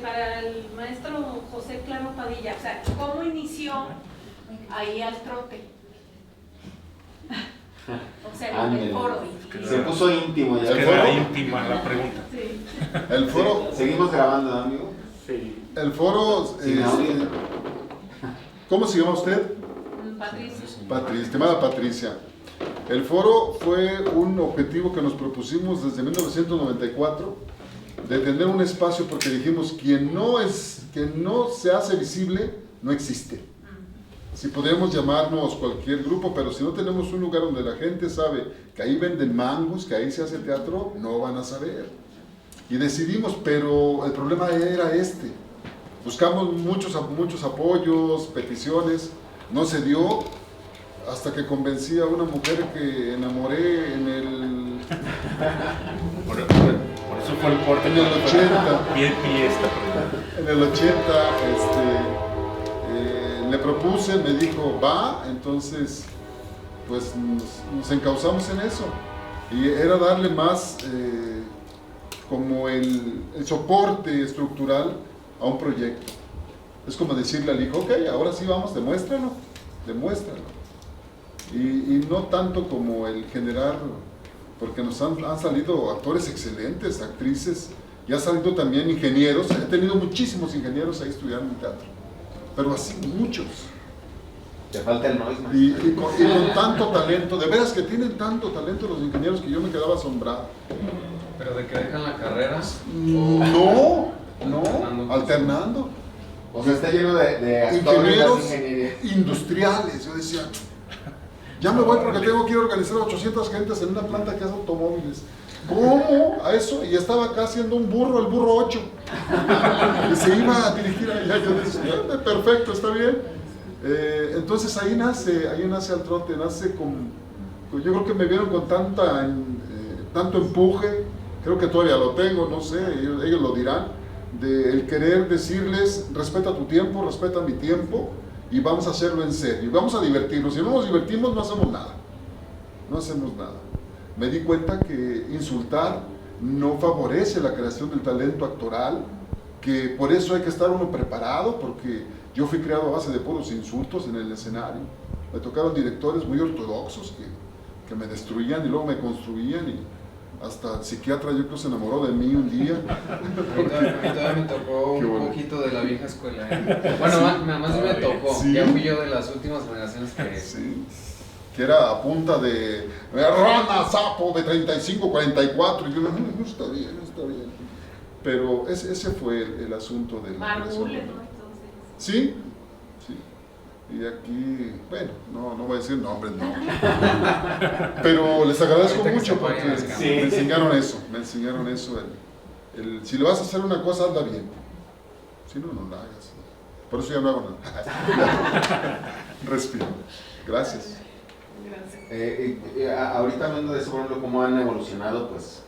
Para el maestro José Claro Padilla, o sea, ¿cómo inició ahí al trote? O sea, el foro. Se puso íntimo ya. Queda íntima la pregunta. Sí. El foro… Seguimos grabando, ¿no, amigo? Sí. El foro… Sin audio. ¿Cómo se llama usted? Patricia. Estimada Patricia. El foro fue un objetivo que nos propusimos desde 1994, de tener un espacio porque dijimos, quien no se hace visible, no existe. Si podemos llamarnos cualquier grupo, pero si no tenemos un lugar donde la gente sabe que ahí venden mangos, que ahí se hace teatro, no van a saber. Y decidimos, pero el problema era buscamos muchos apoyos, peticiones, no se dio, hasta que convencí a una mujer que enamoré en el… Por eso fue el corte. En el 80. Bien esta pregunta. En el 80, le propuse, me dijo, va, entonces, pues nos encauzamos en eso. Y era darle más como el soporte estructural a un proyecto. Es como decirle al hijo, ok, ahora sí vamos, demuéstralo. Y no tanto como el generar, porque nos han salido actores excelentes, actrices, y han salido también ingenieros. He tenido muchísimos ingenieros ahí estudiando en teatro, pero así muchos. Te falta el noise, man. Y con tanto talento, de veras que tienen tanto talento los ingenieros que yo me quedaba asombrado. ¿Pero de que dejan la carrera? No, Alternando. alternando. O sea, está lleno de actores de Ingenieros ingeniería. industriales. Yo decía, ya me voy porque tengo que ir a organizar a 800 gentes en una planta que hace automóviles. ¿Cómo? A eso, y estaba acá haciendo un burro, el burro 8. Y se iba a dirigir allá. Yo decía, perfecto, está bien. Entonces ahí nace al trote, nace yo creo que me vieron con tanto empuje, creo que todavía lo tengo, no sé, ellos lo dirán, de el querer decirles, respeta tu tiempo, respeta mi tiempo, y vamos a hacerlo en serio, y vamos a divertirnos. Si no nos divertimos, no hacemos nada. No hacemos nada. Me di cuenta que insultar no favorece la creación del talento actoral, que por eso hay que estar uno preparado, porque yo fui creado a base de puros insultos en el escenario. Me tocaron directores muy ortodoxos que me destruían y luego me construían, y hasta el psiquiatra yo creo se enamoró de mí un día. A mí todavía me tocó Qué un bueno. poquito de la vieja escuela. Bueno, más bien me tocó. Sí. Ya fui yo de las últimas generaciones que... Sí, que era a punta de rana, sapo, de 35, 44, y yo, no, está bien, está bien. Pero ese fue el asunto del... Margules, ¿no? Entonces. Sí, sí. Y aquí, bueno, no voy a decir nombres, no. Pero les agradezco Ahorita que mucho se porque vayan las me enseñaron eso. Si le vas a hacer una cosa, hazla bien. Si no, no la hagas. Por eso ya no hago nada. Respiro. Gracias. Ahorita hablando de eso, por ejemplo, cómo han evolucionado pues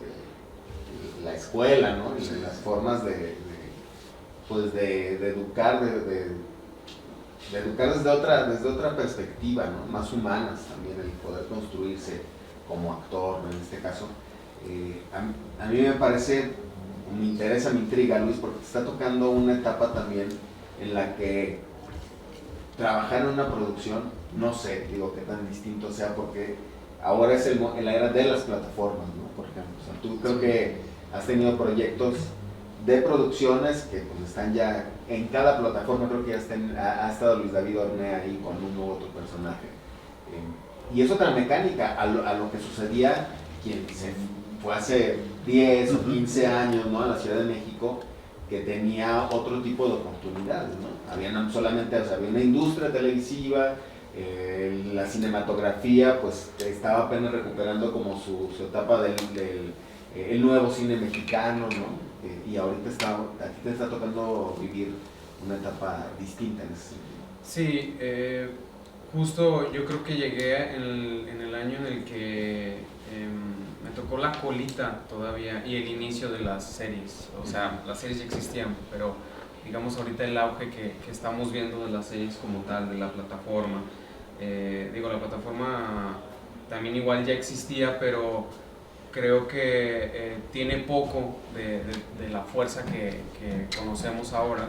la escuela, ¿no? Y las formas de educar, de educar desde otra perspectiva, ¿no? Más humanas también, el poder construirse como actor, en este caso. A mí me parece, me interesa, me intriga, Luis, porque te está tocando una etapa también en la que trabajar en una producción, no sé, digo, qué tan distinto sea, porque ahora es la era de las plataformas, ¿no? Por ejemplo, o sea, tú creo que has tenido proyectos de producciones que pues están ya en cada plataforma, creo que ya ha estado Luis David Ornea ahí con uno u otro personaje. Y es otra mecánica a lo que sucedía quien se fue hace 10 o 15 años, ¿no? A la Ciudad de México, que tenía otro tipo de oportunidades, ¿no? Había una industria televisiva, la cinematografía pues estaba apenas recuperando como su etapa el nuevo cine mexicano, ¿no? Y ahorita a ti te está tocando vivir una etapa distinta en ese sentido. Sí, justo yo creo que llegué en el año en el que me tocó la colita todavía y el inicio de las series. O sea, las series ya existían, pero digamos ahorita el auge que estamos viendo de las series como tal, de la plataforma. La plataforma también igual ya existía, pero creo que tiene poco de la fuerza que conocemos ahora.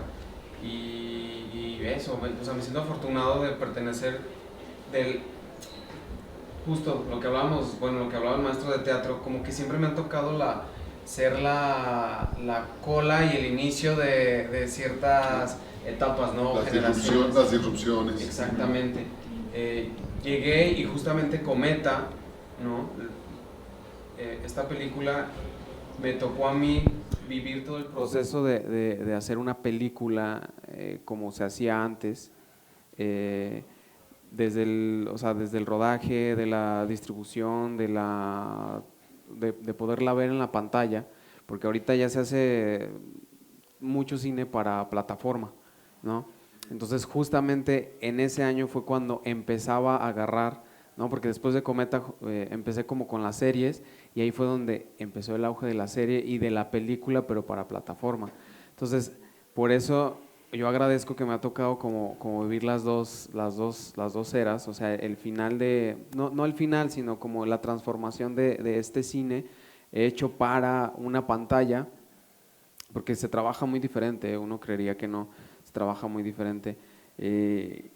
Y eso, o sea, me siento afortunado de pertenecer justo lo que hablábamos, lo que hablaba el maestro de teatro, como que siempre me han tocado ser la cola y el inicio de ciertas etapas, ¿no? Las disrupciones. Exactamente. Llegué y justamente Cometa, ¿no? Esta película me tocó a mí vivir todo el proceso de hacer una película como se hacía antes, desde el rodaje, de la distribución, de poderla ver en la pantalla, porque ahorita ya se hace mucho cine para plataforma, ¿no? Entonces justamente en ese año fue cuando empezaba a agarrar, ¿no? Porque después de Cometa empecé como con las series y ahí fue donde empezó el auge de la serie y de la película, pero para plataforma. Entonces, por eso yo agradezco que me ha tocado como vivir las dos eras, o sea, el final no el final, sino como la transformación de este cine hecho para una pantalla, porque se trabaja muy diferente, uno creería que no, se trabaja muy diferente.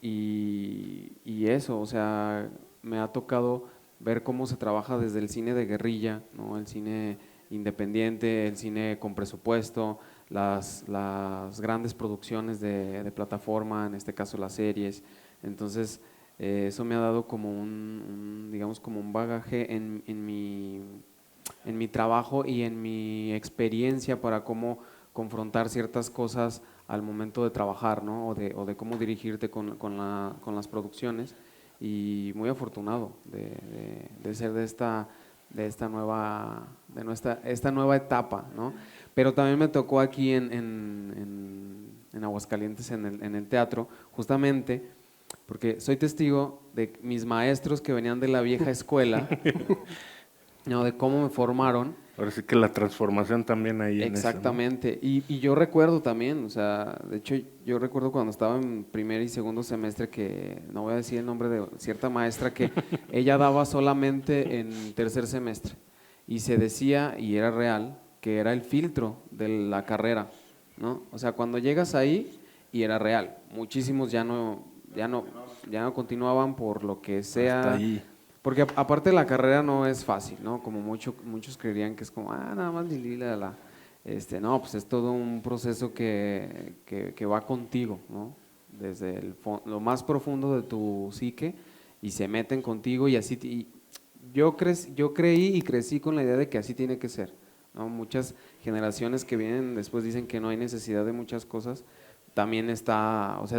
Y eso, o sea, me ha tocado ver cómo se trabaja desde el cine de guerrilla, ¿no? El cine independiente, el cine con presupuesto, las grandes producciones de plataforma, en este caso las series. Entonces, Eso me ha dado como digamos, como un bagaje en mi trabajo y en mi experiencia para cómo confrontar ciertas cosas al momento de trabajar, ¿no? O de cómo dirigirte con las producciones. Y muy afortunado de ser esta nueva etapa, ¿no? Pero también me tocó aquí en Aguascalientes, en el teatro, justamente porque soy testigo de mis maestros que venían de la vieja escuela, ¿no? De cómo me formaron. Ahora sí que la transformación también ahí. Exactamente, y yo recuerdo también, o sea, de hecho yo recuerdo cuando estaba en primer y segundo semestre que, no voy a decir el nombre de cierta maestra, que ella daba solamente en tercer semestre y se decía, y era real, que era el filtro de la carrera, ¿no? O sea, cuando llegas ahí, y era real, muchísimos ya no continuaban por lo que sea. Hasta ahí. Porque aparte la carrera no es fácil, ¿no? Como muchos creerían que es como, nada más no, pues es todo un proceso que va contigo, ¿no? Desde lo más profundo de tu psique y se meten contigo y así. Yo creí y crecí con la idea de que así tiene que ser, ¿no? Muchas generaciones que vienen después dicen que no hay necesidad de muchas cosas, también es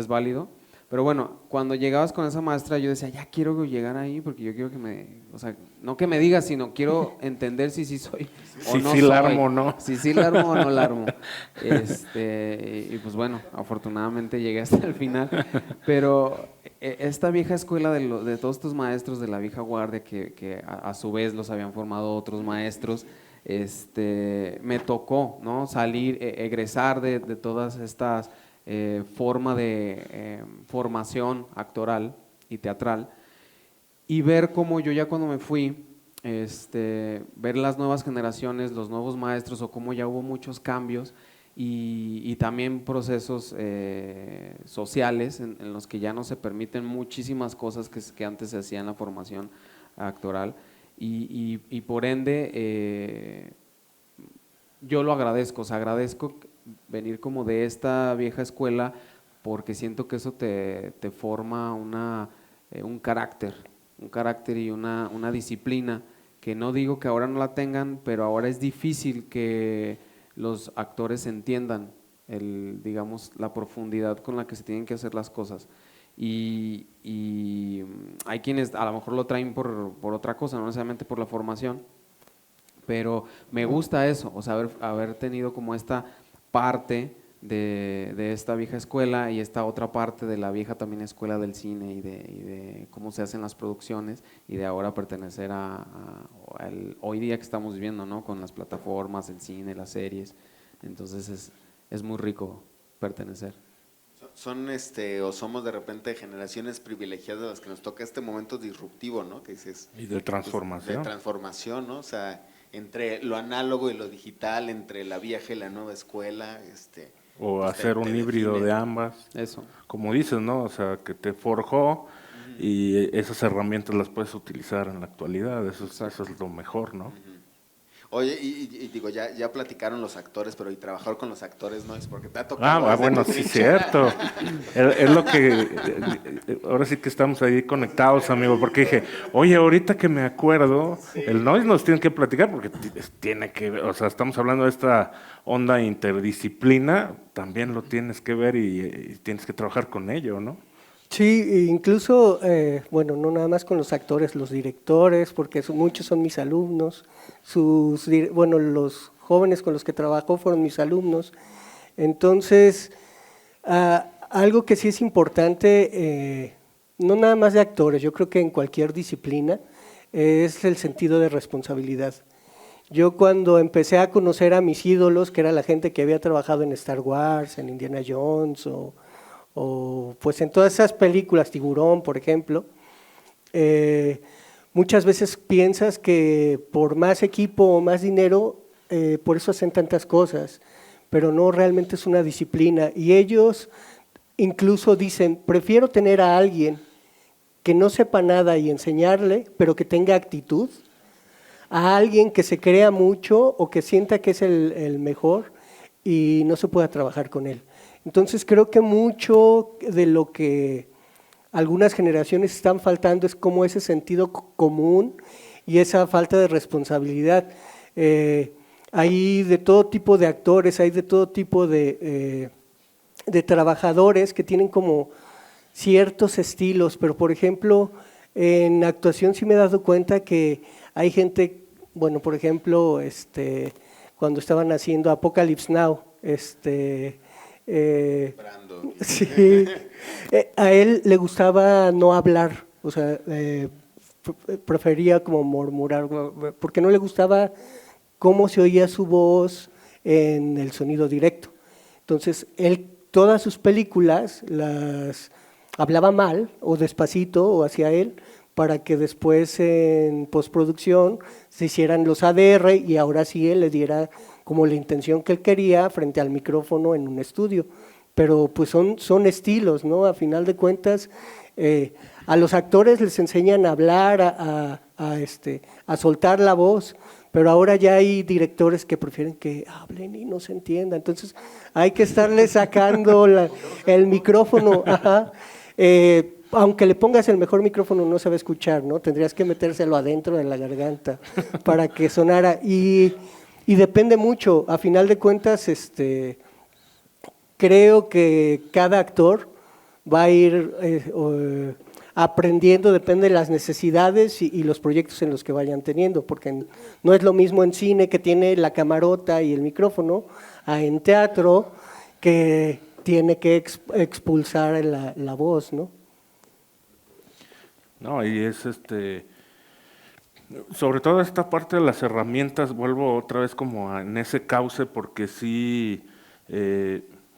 válido. Pero bueno, cuando llegabas con esa maestra yo decía, ya quiero llegar ahí porque yo quiero no que me digas, sino quiero entender si sí soy o no soy. Si la armo o no. Si sí la armo o no la armo. Y pues bueno, afortunadamente llegué hasta el final. Pero esta vieja escuela de todos estos maestros de la vieja guardia que a su vez los habían formado otros maestros, me tocó, ¿no? Salir, egresar de todas estas forma de formación actoral y teatral y ver cómo yo ya cuando me fui, ver las nuevas generaciones, los nuevos maestros o cómo ya hubo muchos cambios y también procesos sociales en los que ya no se permiten muchísimas cosas que antes se hacían en la formación actoral y por ende yo lo agradezco, o sea, agradezco venir como de esta vieja escuela porque siento que eso te forma un carácter y una disciplina que no digo que ahora no la tengan, pero ahora es difícil que los actores entiendan digamos, la profundidad con la que se tienen que hacer las cosas. Y hay quienes a lo mejor lo traen por otra cosa, no necesariamente por la formación, pero me gusta eso, o sea, haber tenido como esta parte de esta vieja escuela y esta otra parte de la vieja también escuela del cine y de cómo se hacen las producciones y de ahora pertenecer hoy día que estamos viviendo, ¿no? Con las plataformas, el cine, las series, entonces es muy rico pertenecer. Son o somos de repente generaciones privilegiadas a las que nos toca este momento disruptivo, ¿no? Que dices, y de transformación. De transformación, ¿no? O sea, entre lo análogo y lo digital, entre la vieja y la nueva escuela, o pues hacer un híbrido de ambas. Eso. Como dices, ¿no? O sea, que te forjó y esas herramientas las puedes utilizar en la actualidad, eso es lo mejor, ¿no? Oye, y digo, ya platicaron los actores, pero y trabajar con los actores no es porque te ha tocado. Bueno, sí, cierto. Es lo que, ahora sí que estamos ahí conectados, amigo, porque dije, oye, ahorita que me acuerdo, el Nois nos tiene que platicar, porque tiene que ver, o sea, estamos hablando de esta onda interdisciplina, también lo tienes que ver y tienes que trabajar con ello, ¿no? Sí, incluso, bueno, no nada más con los actores, los directores, porque muchos son mis alumnos, los jóvenes con los que trabajo fueron mis alumnos. Entonces, algo que sí es importante, no nada más de actores, yo creo que en cualquier disciplina, es el sentido de responsabilidad. Yo cuando empecé a conocer a mis ídolos, que era la gente que había trabajado en Star Wars, en Indiana Jones o pues en todas esas películas, Tiburón, por ejemplo, muchas veces piensas que por más equipo o más dinero, por eso hacen tantas cosas, pero no, realmente es una disciplina. Y ellos incluso dicen, prefiero tener a alguien que no sepa nada y enseñarle, pero que tenga actitud, a alguien que se crea mucho o que sienta que es el mejor y no se pueda trabajar con él. Entonces creo que mucho de lo que algunas generaciones están faltando es como ese sentido común y esa falta de responsabilidad. Hay de todo tipo de actores, hay de todo tipo de trabajadores que tienen como ciertos estilos, pero por ejemplo, en actuación sí me he dado cuenta que hay gente, bueno, por ejemplo, cuando estaban haciendo Apocalypse Now, Brando. sí, a él le gustaba no hablar, o sea, prefería como murmurar, porque no le gustaba cómo se oía su voz en el sonido directo. Entonces, él todas sus películas las hablaba mal o despacito o hacia él para que después en postproducción se hicieran los ADR y ahora sí él le diera como la intención que él quería frente al micrófono en un estudio. Pero pues son estilos, ¿no? A final de cuentas, a los actores les enseñan a hablar, a soltar la voz, pero ahora ya hay directores que prefieren que hablen y no se entienda. Entonces hay que estarle sacando el micrófono, ajá. Aunque le pongas el mejor micrófono no se va a escuchar, ¿no? Tendrías que metérselo adentro de la garganta para que sonara. Y depende mucho, a final de cuentas, creo que cada actor va a ir aprendiendo, depende de las necesidades y los proyectos en los que vayan teniendo, porque no es lo mismo en cine que tiene la camarota y el micrófono, a en teatro que tiene que expulsar la voz, ¿no? No, y es sobre todo esta parte de las herramientas, vuelvo otra vez como en ese cauce, porque sí,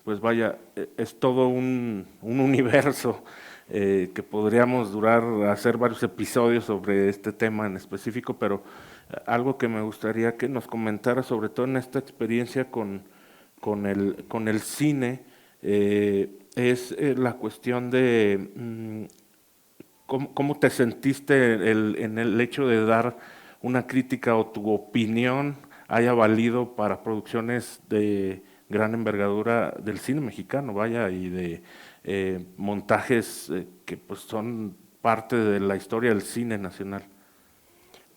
pues vaya, es todo un universo que podríamos hacer varios episodios sobre este tema en específico, pero algo que me gustaría que nos comentara, sobre todo en esta experiencia con el cine, es la cuestión de ¿cómo te sentiste en el hecho de dar una crítica o tu opinión haya valido para producciones de gran envergadura del cine mexicano, vaya, y de montajes que pues son parte de la historia del cine nacional?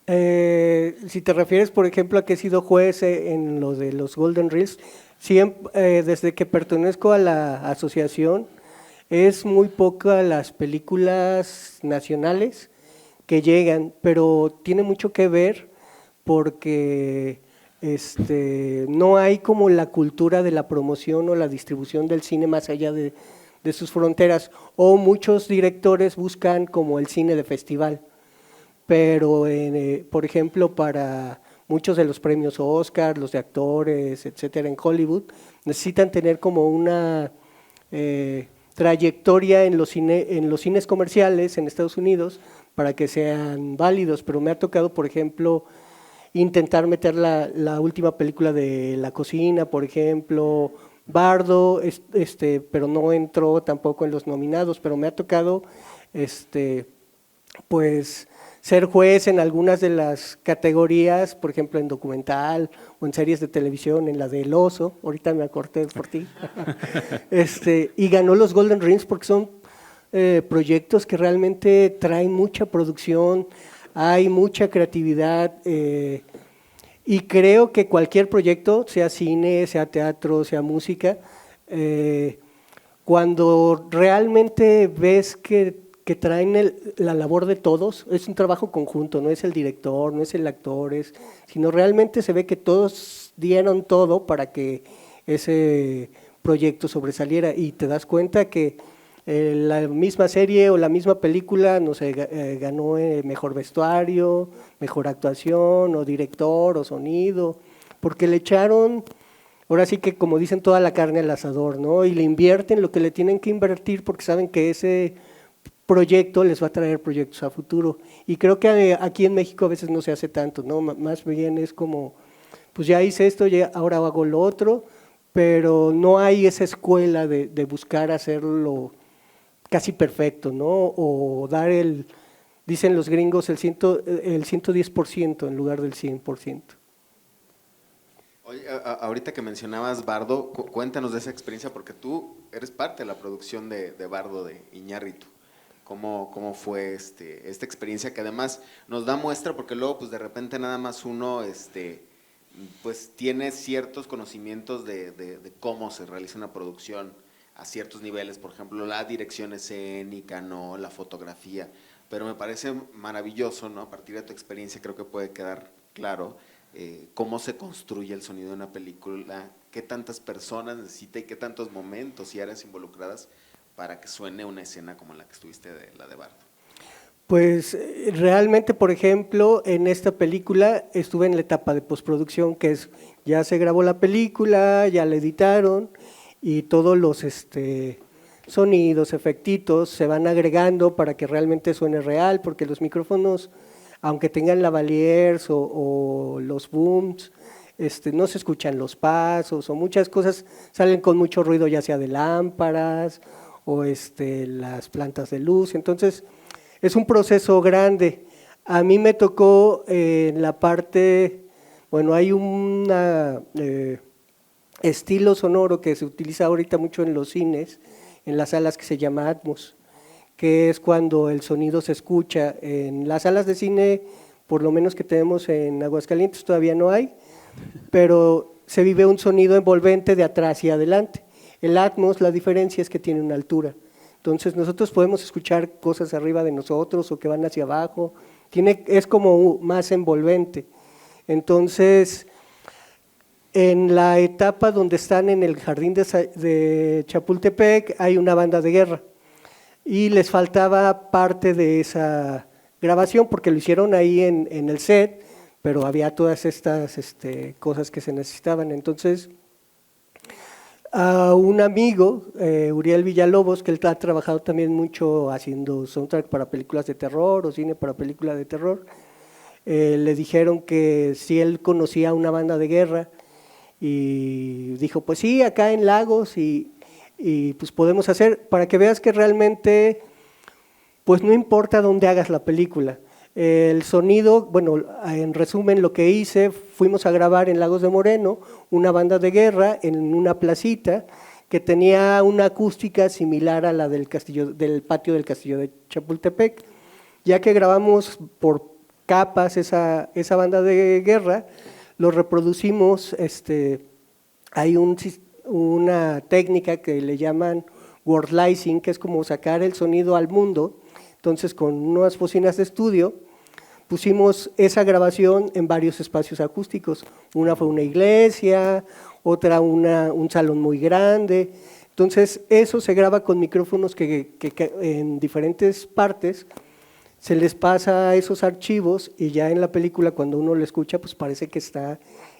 Si te refieres, por ejemplo, a que he sido juez en lo de los Golden Reels, desde que pertenezco a la asociación, es muy poca las películas nacionales que llegan, pero tiene mucho que ver porque no hay como la cultura de la promoción o la distribución del cine más allá de sus fronteras, o muchos directores buscan como el cine de festival, pero por ejemplo para muchos de los premios Oscar, los de actores, etcétera, en Hollywood, necesitan tener como una trayectoria en los cines comerciales en Estados Unidos para que sean válidos, pero me ha tocado, por ejemplo, intentar meter la última película de La Cocina, por ejemplo, Bardo, pero no entró tampoco en los nominados, pero me ha tocado pues ser juez en algunas de las categorías, por ejemplo en documental o en series de televisión, en la del Oso, ahorita me acordé por ti, y ganó los Golden Rings porque son proyectos que realmente traen mucha producción, hay mucha creatividad, y creo que cualquier proyecto, sea cine, sea teatro, sea música, cuando realmente ves que traen la labor de todos, es un trabajo conjunto, no es el director, no es el actor, sino realmente se ve que todos dieron todo para que ese proyecto sobresaliera y te das cuenta que la misma serie o la misma película, no sé, ganó mejor vestuario, mejor actuación, o director, o sonido, porque le echaron, ahora sí que como dicen, toda la carne al asador, ¿no? Y le invierten lo que le tienen que invertir porque saben que ese proyecto les va a traer proyectos a futuro. Y creo que aquí en México a veces no se hace tanto, ¿no? Más bien es como, pues ya hice esto, ya ahora hago lo otro, pero no hay esa escuela de buscar hacerlo casi perfecto, ¿no? O dar dicen los gringos, el 110% en lugar del 100%. Oye, ahorita que mencionabas Bardo, cuéntanos de esa experiencia porque tú eres parte de la producción de Bardo de Iñárritu. cómo fue esta experiencia que además nos da muestra, porque luego pues de repente nada más uno pues tiene ciertos conocimientos de cómo se realiza una producción a ciertos niveles, por ejemplo la dirección escénica, ¿no? La fotografía, pero me parece maravilloso, ¿no? A partir de tu experiencia creo que puede quedar claro cómo se construye el sonido de una película, qué tantas personas necesita y qué tantos momentos y áreas involucradas para que suene una escena como la que estuviste de la de Bardo. Pues realmente, por ejemplo, en esta película estuve en la etapa de postproducción, que es ya se grabó la película, ya la editaron y todos los sonidos, efectitos se van agregando para que realmente suene real, porque los micrófonos, aunque tengan lavaliers o los booms, no se escuchan los pasos o muchas cosas salen con mucho ruido, ya sea de lámparas o las plantas de luz. Entonces es un proceso grande. A mí me tocó en la parte, bueno, hay un estilo sonoro que se utiliza ahorita mucho en los cines, en las salas, que se llama Atmos, que es cuando el sonido se escucha. En las salas de cine, por lo menos que tenemos en Aguascalientes, todavía no hay, pero se vive un sonido envolvente de atrás y adelante. El Atmos, la diferencia es que tiene una altura. Entonces nosotros podemos escuchar cosas arriba de nosotros o que van hacia abajo. Es como más envolvente. Entonces, en la etapa donde están en el jardín de Chapultepec hay una banda de guerra y les faltaba parte de esa grabación porque lo hicieron ahí en el set, pero había todas estas cosas que se necesitaban. Entonces, a un amigo, Uriel Villalobos, que él ha trabajado también mucho haciendo soundtrack para películas de terror o cine para películas de terror, le dijeron que si él conocía una banda de guerra y dijo, pues sí, acá en Lagos y pues podemos hacer, para que veas que realmente pues no importa dónde hagas la película. El sonido, bueno, en resumen lo que hice, fuimos a grabar en Lagos de Moreno una banda de guerra en una placita que tenía una acústica similar a la del patio del castillo de Chapultepec. Ya que grabamos por capas esa banda de guerra, lo reproducimos, hay una técnica que le llaman worldizing, que es como sacar el sonido al mundo. Entonces, con unas bocinas de estudio, pusimos esa grabación en varios espacios acústicos. Una fue una iglesia, otra un salón muy grande. Entonces, eso se graba con micrófonos que en diferentes partes se les pasa esos archivos y ya en la película cuando uno lo escucha pues parece que está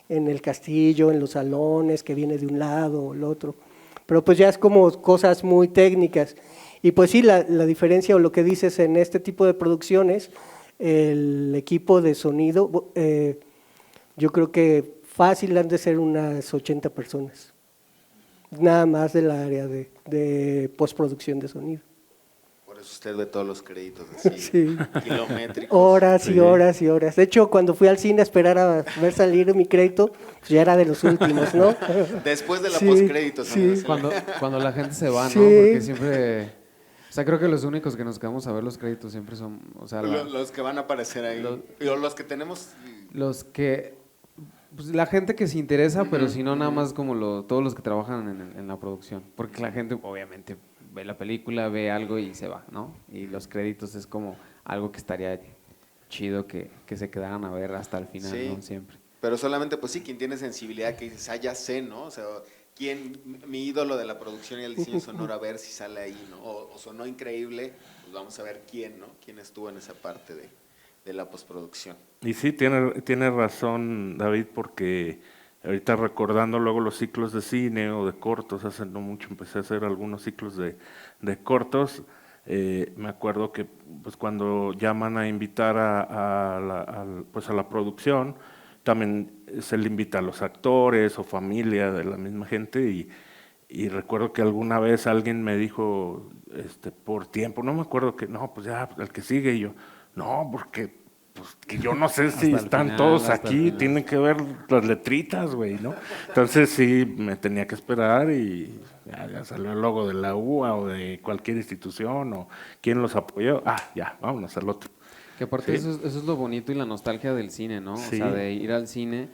en el castillo, en los salones, que viene de un lado o el otro. Pero pues ya es como cosas muy técnicas. Y pues sí, la diferencia o lo que dices en este tipo de producciones, el equipo de sonido, yo creo que fácil han de ser unas 80 personas, nada más del área de postproducción de sonido. Por eso usted ve todos los créditos así, Sí. kilométricos. Horas y horas y horas. De hecho, cuando fui al cine a esperar a ver salir mi crédito, pues ya era de los últimos, ¿no? Después de la Sí, postcréditos. sí. amigos. Cuando la gente se va, ¿no? Sí. Porque siempre, o sea, creo que los únicos que nos quedamos a ver los créditos siempre son, o sea, Los que van a aparecer ahí. O los que tenemos. los que, pues, la gente que se interesa, pero si no nada más como todos los que trabajan en la producción, porque la gente obviamente ve la película, ve algo y se va, ¿no? Y los créditos es como algo que estaría chido que se quedaran a ver hasta el final, Sí. ¿no? Siempre. Pero solamente, pues sí, quien tiene sensibilidad, que dices, ya sé, ¿no? O sea, mi ídolo de la producción y el diseño sonoro, a ver si sale ahí, ¿no? O sonó increíble, pues vamos a ver quién, ¿no? Quién estuvo en esa parte de la postproducción. Y sí, tiene razón David, porque ahorita recordando luego los ciclos de cine o de cortos, hace no mucho empecé a hacer algunos ciclos de cortos, me acuerdo que pues cuando llaman a invitar a la producción, también se le invita a los actores o familia de la misma gente y recuerdo que alguna vez alguien me dijo por tiempo, no me acuerdo que, no, pues ya, el que sigue, y yo, no, porque pues, que yo no sé si Hasta el están final, todos hasta el aquí, final. tienen que ver las letritas, güey, ¿no? Entonces sí, me tenía que esperar y ya salió el logo de la UA o de cualquier institución o quién los apoyó. Ya, vámonos al otro. Que aparte Sí. eso es lo bonito y la nostalgia del cine, ¿no? O Sí. sea, de ir al cine,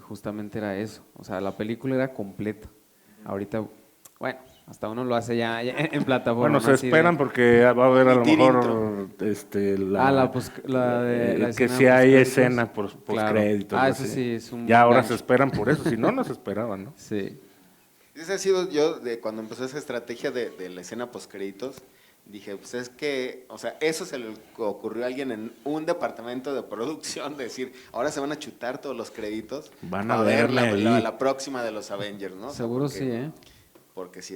justamente era eso. O sea, la película era completa. Ahorita, bueno, hasta uno lo hace ya en plataforma. Bueno, ¿no? se Así de- esperan porque va a haber a lo Emitir mejor la que escena si hay postcréditos. escena post Claro. créditos. Eso sí, es un Ya ahora gancho. se esperan por eso, si no, no se esperaban, ¿no? Sí. Ese ha sido yo, de cuando empezó esa estrategia de la escena postcréditos, dije, pues es que, o sea, eso se le ocurrió a alguien en un departamento de producción, de decir, ahora se van a chutar todos los créditos. Van a ver verle ahí. la próxima de los Avengers, ¿no? O sea, Seguro porque- sí, ¿eh? Porque si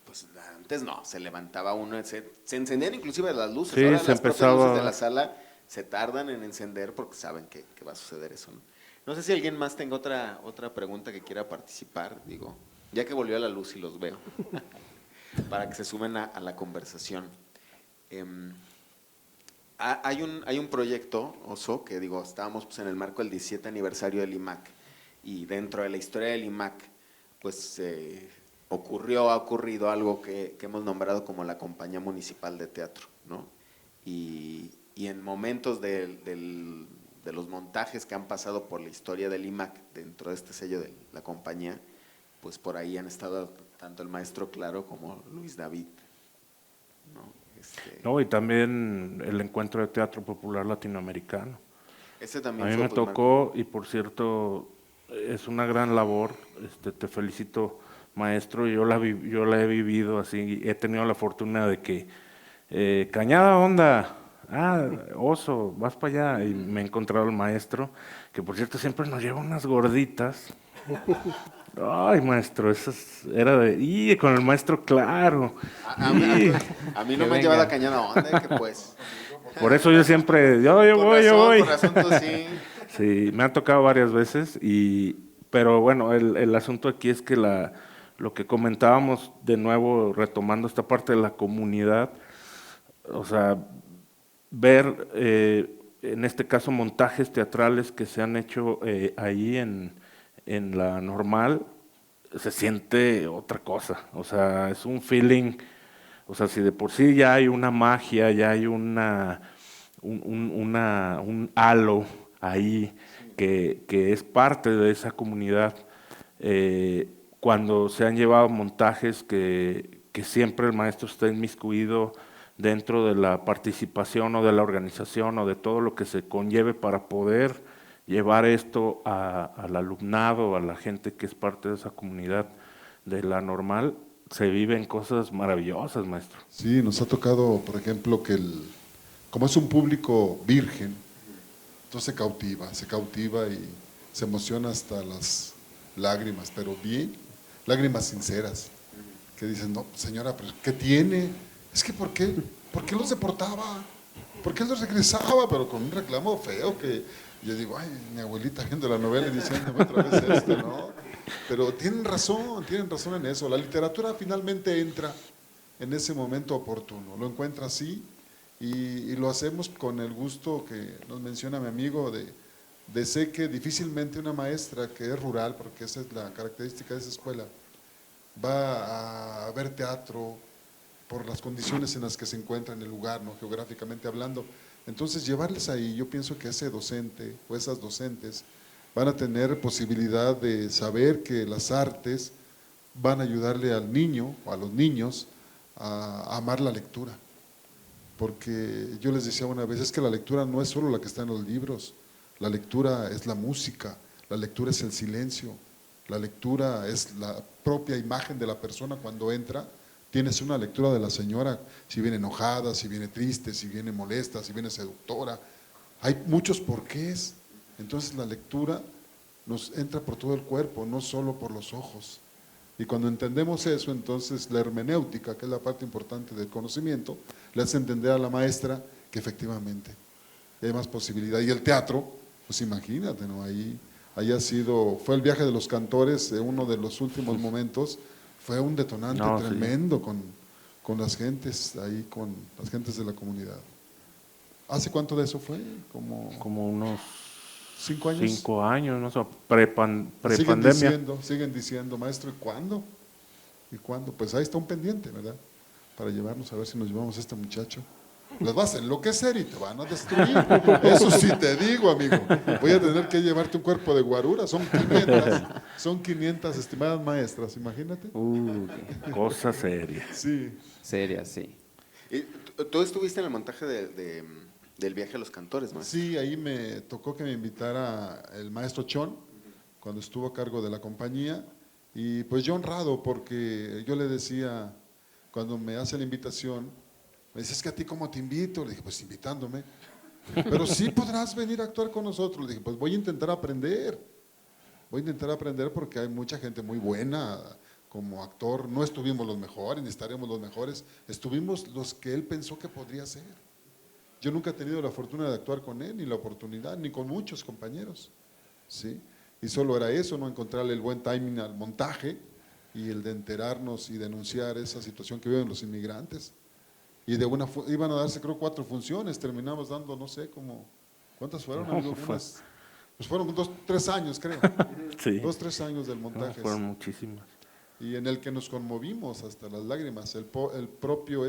pues antes no, se levantaba uno, se encendían inclusive las luces. Sí, Ahora se las propias empezaba- luces de la sala se tardan en encender porque saben que va a suceder eso, ¿no? No sé si alguien más tenga otra pregunta que quiera participar, digo, ya que volvió a la luz y los veo, para que se sumen a la conversación. Hay un proyecto, Oso, que digo, estábamos pues, en el marco del 17 aniversario del IMAC, y dentro de la historia del IMAC, pues ha ocurrido algo que hemos nombrado como la Compañía Municipal de Teatro, ¿no? Y en momentos de los montajes que han pasado por la historia del IMAC dentro de este sello de la compañía, pues por ahí han estado tanto el maestro Claro como Luis David, ¿no? No, y también el encuentro de teatro popular latinoamericano. Ese A también mí fue, me pues, tocó, y por cierto, es una gran labor, te felicito, maestro, yo la he vivido así, he tenido la fortuna de que, Cañada Onda, Oso, vas para allá, y me he encontrado el maestro, que por cierto siempre nos lleva unas gorditas. Ay, maestro, era y con el maestro Claro. A mí no Que me han llevado venga. a Cañada Onda, que pues. Por eso yo siempre, yo voy. Por razón, tú sí. Sí, me ha tocado varias veces, pero bueno, el asunto aquí es que lo que comentábamos de nuevo, retomando esta parte de la comunidad, o sea, ver en este caso montajes teatrales que se han hecho ahí en la Normal, se siente otra cosa, o sea, es un feeling, o sea, si de por sí ya hay una magia, ya hay un halo ahí que es parte de esa comunidad, cuando se han llevado montajes que siempre el maestro está inmiscuido dentro de la participación o de la organización o de todo lo que se conlleve para poder llevar esto al alumnado, a la gente que es parte de esa comunidad de la Normal, se viven cosas maravillosas, maestro. Sí, nos ha tocado, por ejemplo, que como es un público virgen, entonces se cautiva y se emociona hasta las lágrimas, pero bien, lágrimas sinceras, que dicen, no, señora, pero ¿qué tiene? Es que ¿por qué los deportaba? ¿Por qué los regresaba? Pero con un reclamo feo que yo digo, ay, mi abuelita viendo la novela y diciendo otra vez esto, ¿no? Pero tienen razón en eso. La literatura finalmente entra en ese momento oportuno, lo encuentra así y lo hacemos con el gusto que nos menciona mi amigo de sé que difícilmente una maestra que es rural, porque esa es la característica de esa escuela, va a ver teatro por las condiciones en las que se encuentra en el lugar, ¿no? Geográficamente hablando. Entonces llevarles ahí, yo pienso que ese docente o esas docentes van a tener posibilidad de saber que las artes van a ayudarle al niño o a los niños a amar la lectura. Porque yo les decía una vez, es que la lectura no es solo la que está en los libros, la lectura es la música, la lectura es el silencio, la lectura es la propia imagen de la persona cuando entra. Tienes una lectura de la señora, si viene enojada, si viene triste, si viene molesta, si viene seductora. Hay muchos porqués. Entonces la lectura nos entra por todo el cuerpo, no solo por los ojos. Y cuando entendemos eso, entonces la hermenéutica, que es la parte importante del conocimiento, le hace entender a la maestra que efectivamente hay más posibilidad. Y el teatro, pues imagínate, ¿no? Ahí fue el viaje de los cantores, uno de los últimos momentos, fue un detonante tremendo con las gentes ahí, con las gentes de la comunidad. ¿Hace cuánto de eso fue? Como unos 5 años. 5 años, no sé, Siguen prepandemia. siguen diciendo, maestro, ¿y cuándo? ¿Y cuándo? Pues ahí está un pendiente, ¿verdad? Para llevarnos, a ver si nos llevamos a este muchacho. Los vas a enloquecer y te van a destruir. Eso sí te digo, amigo. Voy a tener que llevarte un cuerpo de guarura. Son 500 estimadas maestras, imagínate. Cosa seria. Sí. Seria, sí. Y tú estuviste en el montaje del viaje a los cantores, ¿no? Sí, ahí me tocó que me invitara el maestro Chon, cuando estuvo a cargo de la compañía, y pues yo honrado, porque yo le decía, cuando me hace la invitación, me dice, es que a ti cómo te invito, le dije, pues invitándome, pero sí podrás venir a actuar con nosotros, le dije, pues voy a intentar aprender porque hay mucha gente muy buena como actor, no estuvimos los mejores, ni estaremos los mejores, estuvimos los que él pensó que podría ser. Yo nunca he tenido la fortuna de actuar con él, ni la oportunidad, ni con muchos compañeros, ¿sí? Y solo era eso, no encontrarle el buen timing al montaje y el de enterarnos y denunciar esa situación que viven los inmigrantes. Y iban a darse creo 4 funciones, terminamos dando no sé ¿cuántas fueron? Amigo? Pues fueron 3 años creo, Sí. 2-3 años del montaje. Fueron muchísimas. Y en el que nos conmovimos hasta las lágrimas, el propio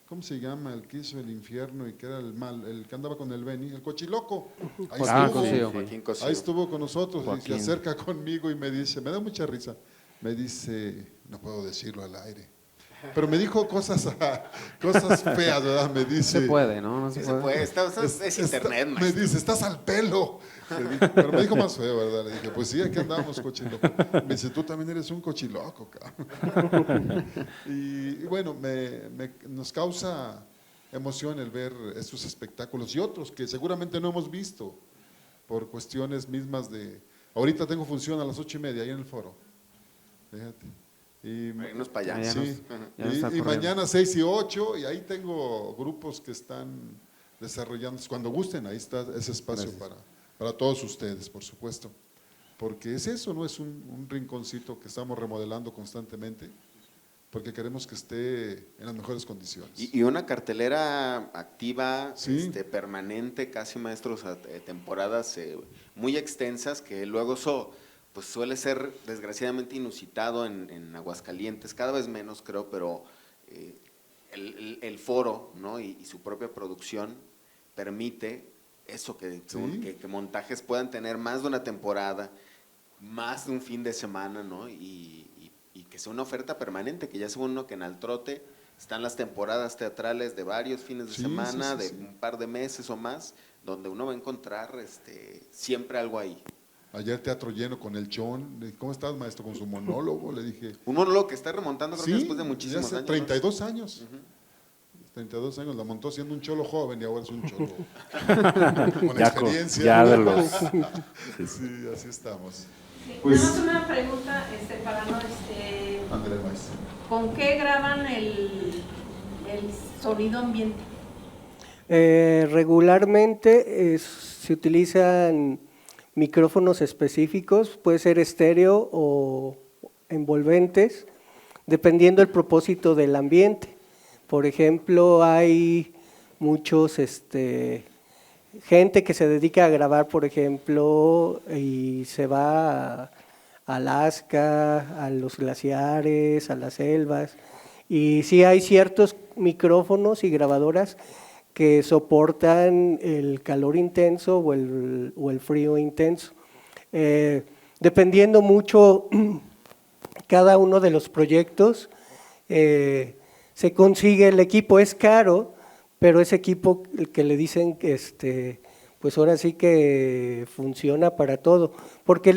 ¿cómo se llama? El que hizo el infierno y que era el que andaba con el Beni, el Cochiloco. Ahí estuvo, Joaquín Cosío. ahí estuvo con nosotros y se Joaquín. acerca conmigo y me dice, me da mucha risa, me dice, no puedo decirlo al aire, pero me dijo cosas feas, ¿verdad? Me dice. Se puede, ¿no? No se Sí se puede, es internet, Me maestro. dice, estás al pelo. Pero me dijo más feo, ¿verdad? Le dije, pues sí, aquí andamos, cochiloco. Me dice, tú también eres un cochiloco, cabrón. Y bueno, nos causa emoción el ver estos espectáculos y otros que seguramente no hemos visto por cuestiones mismas de… Ahorita tengo función a las 8:30 ahí en el foro. Fíjate. Irnos para allá. Ya Sí, ya nos está y corriendo. mañana 6 y 8, y ahí tengo grupos que están desarrollando, cuando gusten, ahí está ese espacio para todos ustedes, por supuesto, porque es eso, no es un rinconcito que estamos remodelando constantemente, porque queremos que esté en las mejores condiciones. Y una cartelera activa, Sí. permanente, casi maestros, temporadas muy extensas, que luego eso pues suele ser desgraciadamente inusitado en Aguascalientes, cada vez menos creo, pero el foro, ¿no? y su propia producción permite eso, que montajes puedan tener más de una temporada, más de un fin de semana, ¿no? y que sea una oferta permanente, que ya sea uno que en Altrote están las temporadas teatrales de varios fines de semana, de un par de meses o más, donde uno va a encontrar siempre algo ahí. Ayer teatro lleno con el Chon, le dije, ¿cómo estás, maestro? Con su monólogo, le dije. Un monólogo que está remontando creo que después de muchísimos hace años. 32 años. 32 años, la montó siendo un cholo joven y ahora es un cholo con experiencia. Ya de los… Sí, así estamos. Nada más una pregunta para no… Ándale, maestro. ¿Con qué graban el sonido ambiente? Regularmente se utilizan micrófonos específicos, puede ser estéreo o envolventes, dependiendo del propósito del ambiente. Por ejemplo, hay muchos gente que se dedica a grabar, por ejemplo, y se va a Alaska, a los glaciares, a las selvas, y sí hay ciertos micrófonos y grabadoras que soportan el calor intenso o el frío intenso. Dependiendo mucho cada uno de los proyectos, se consigue el equipo, es caro, pero ese equipo que le dicen que pues ahora sí que funciona para todo, porque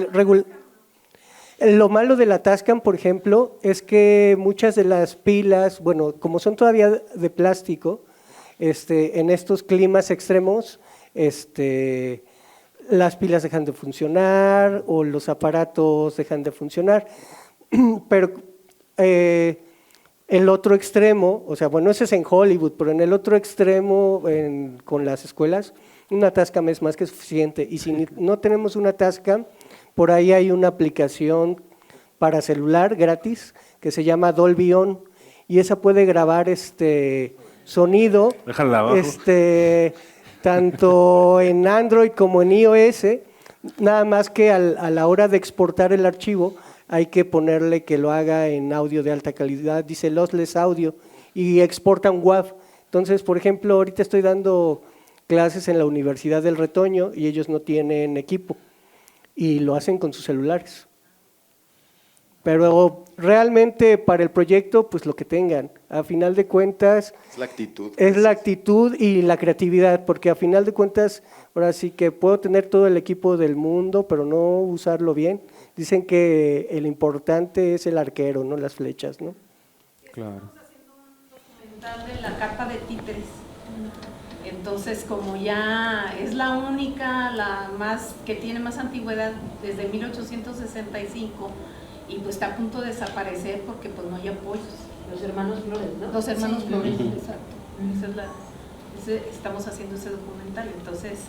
lo malo de la Tascam, por ejemplo, es que muchas de las pilas, bueno, como son todavía de plástico, en estos climas extremos, las pilas dejan de funcionar o los aparatos dejan de funcionar, pero el otro extremo, o sea, bueno, ese es en Hollywood, pero en el otro extremo, con las escuelas, una Tascam es más que suficiente, y si no tenemos una Tascam, por ahí hay una aplicación para celular gratis que se llama Dolby On, y esa puede grabar sonido, Déjala abajo. tanto en Android como en iOS, nada más que a la hora de exportar el archivo hay que ponerle que lo haga en audio de alta calidad, dice lossless audio, y exporta un WAV. Entonces, por ejemplo, ahorita estoy dando clases en la Universidad del Retoño y ellos no tienen equipo y lo hacen con sus celulares. Pero realmente para el proyecto, pues lo que tengan. A final de cuentas, Es la actitud. es la actitud y la creatividad, porque a final de cuentas, ahora sí que puedo tener todo el equipo del mundo, pero no usarlo bien. Dicen que el importante es el arquero, no las flechas, ¿no? Claro. Estamos haciendo un documental de la carpa de títeres. Entonces, como ya es la única, la más que tiene más antigüedad, desde 1865, y pues está a punto de desaparecer porque pues no hay apoyos. Los hermanos Flores, ¿no? Los hermanos Sí. Flores, exacto. Estamos haciendo ese documental, entonces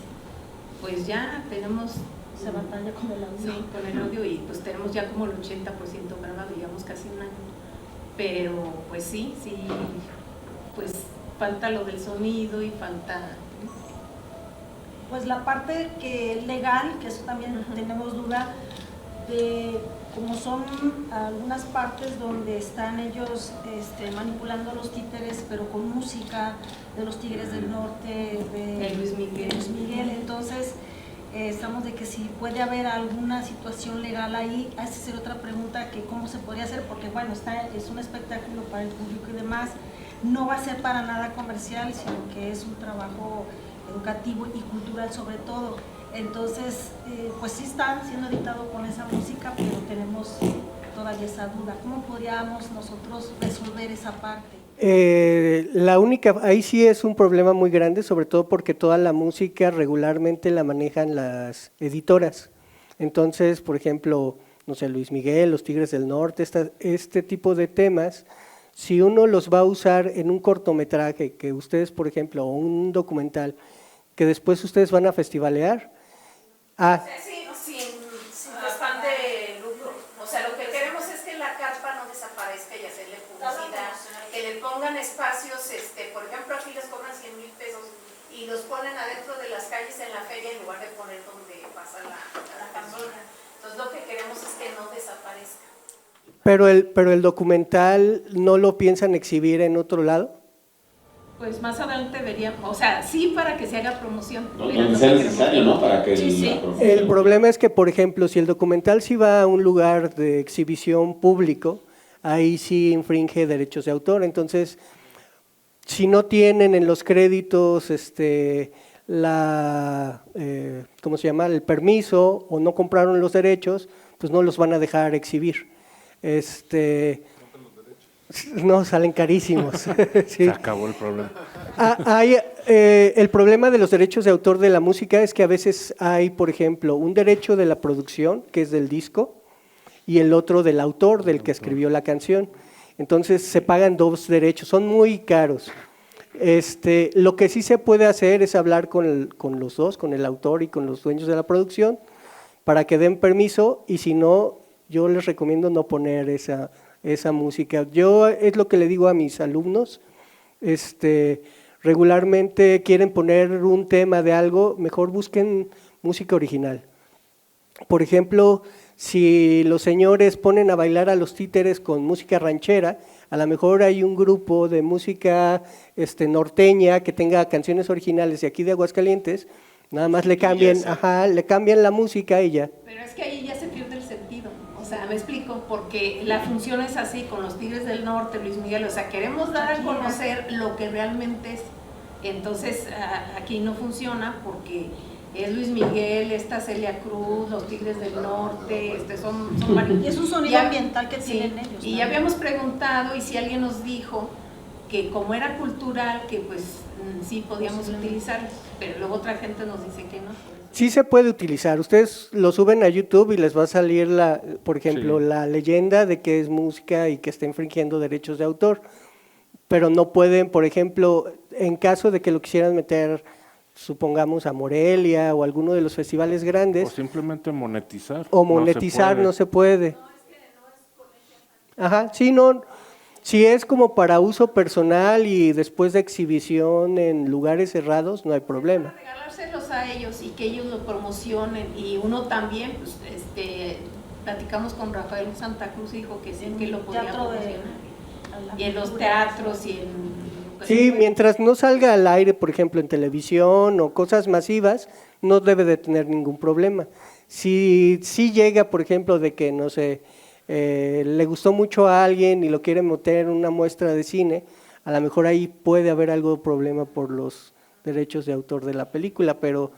pues ya tenemos, Se batalla con el audio. sí, con el audio, y pues tenemos ya como el 80% grabado, digamos casi un año. Pero pues sí, pues falta lo del sonido y falta… Pues la parte que legal, que eso también tenemos duda, de cómo son algunas partes donde están ellos manipulando los títeres, pero con música de los Tigres del Norte, De Luis Miguel. de Luis Miguel. Entonces, estamos de que si puede haber alguna situación legal ahí. Esa sería otra pregunta, que cómo se podría hacer, porque bueno, es un espectáculo para el público y demás. No va a ser para nada comercial, sino que es un trabajo educativo y cultural sobre todo. Entonces, pues sí está siendo editado con esa música, pero tenemos todavía esa duda. ¿Cómo podríamos nosotros resolver esa parte? La única, ahí sí es un problema muy grande, sobre todo porque toda la música regularmente la manejan las editoras. Entonces, por ejemplo, no sé, Luis Miguel, los Tigres del Norte, este tipo de temas, si uno los va a usar en un cortometraje, que ustedes, por ejemplo, o un documental, que después ustedes van a festivalear. Sin afán de lucro. O sea, lo que queremos es que la carpa no desaparezca y hacerle publicidad, que le pongan espacios, por ejemplo, aquí les cobran 100,000 pesos y los ponen adentro de las calles en la feria en lugar de poner donde pasa la persona. Entonces, lo que queremos es que no desaparezca. Pero el documental no lo piensan exhibir en otro lado. Pues más adelante veríamos, o sea, sí, para que se haga promoción. No, pero no no sea queremos- necesario, ¿no? Para que Sí, sí. la promoción- El problema es que, por ejemplo, si el documental sí va a un lugar de exhibición público, ahí sí infringe derechos de autor. Entonces, si no tienen en los créditos ¿cómo se llama? El permiso, o no compraron los derechos, pues no los van a dejar exhibir. No, salen carísimos. Sí. Se acabó el problema. El problema de los derechos de autor de la música es que a veces hay, por ejemplo, un derecho de la producción, que es del disco, y el otro del autor, del que escribió la canción. Entonces se pagan dos derechos, son muy caros. Lo que sí se puede hacer es hablar con los dos, con el autor y con los dueños de la producción, para que den permiso, y si no, yo les recomiendo no poner esa música. Yo es lo que le digo a mis alumnos, regularmente quieren poner un tema de algo, mejor busquen música original. Por ejemplo, si los señores ponen a bailar a los títeres con música ranchera, a lo mejor hay un grupo de música norteña que tenga canciones originales de aquí de Aguascalientes, nada más le cambian la música y ya. Pero es que ahí ya se pierde el sentido. O sea, me explico, porque la función es así, con los Tigres del Norte, Luis Miguel, o sea, queremos dar a conocer lo que realmente es. Entonces, aquí no funciona porque es Luis Miguel, esta Celia Cruz, los Tigres del Norte, son varios. Y es un sonido Ya- ambiental que sí, tienen ellos. y ya habíamos preguntado, y si alguien nos dijo que como era cultural, que pues sí podíamos utilizar, pero luego otra gente nos dice que no. Sí se puede utilizar. Ustedes lo suben a YouTube y les va a salir, por ejemplo, Sí. la leyenda de que es música y que está infringiendo derechos de autor. Pero no pueden, por ejemplo, en caso de que lo quisieran meter, supongamos, a Morelia o alguno de los festivales O grandes, simplemente monetizar. o monetizar no se puede. Ajá, sí, no. Si es como para uso personal y después de exhibición en lugares cerrados, no hay problema. Regalárselos a ellos y que ellos lo promocionen, y uno también, pues, platicamos con Rafael Santa Cruz, dijo que sí, que lo podía Teatro de- promocionar. Y en los teatros y en... Sí, mientras no salga al aire, por ejemplo, en televisión o cosas masivas, no debe de tener ningún problema. Si llega, por ejemplo, de que, no sé, le gustó mucho a alguien y lo quiere meter en una muestra de cine, a lo mejor ahí puede haber algo de problema por los derechos de autor de la película, pero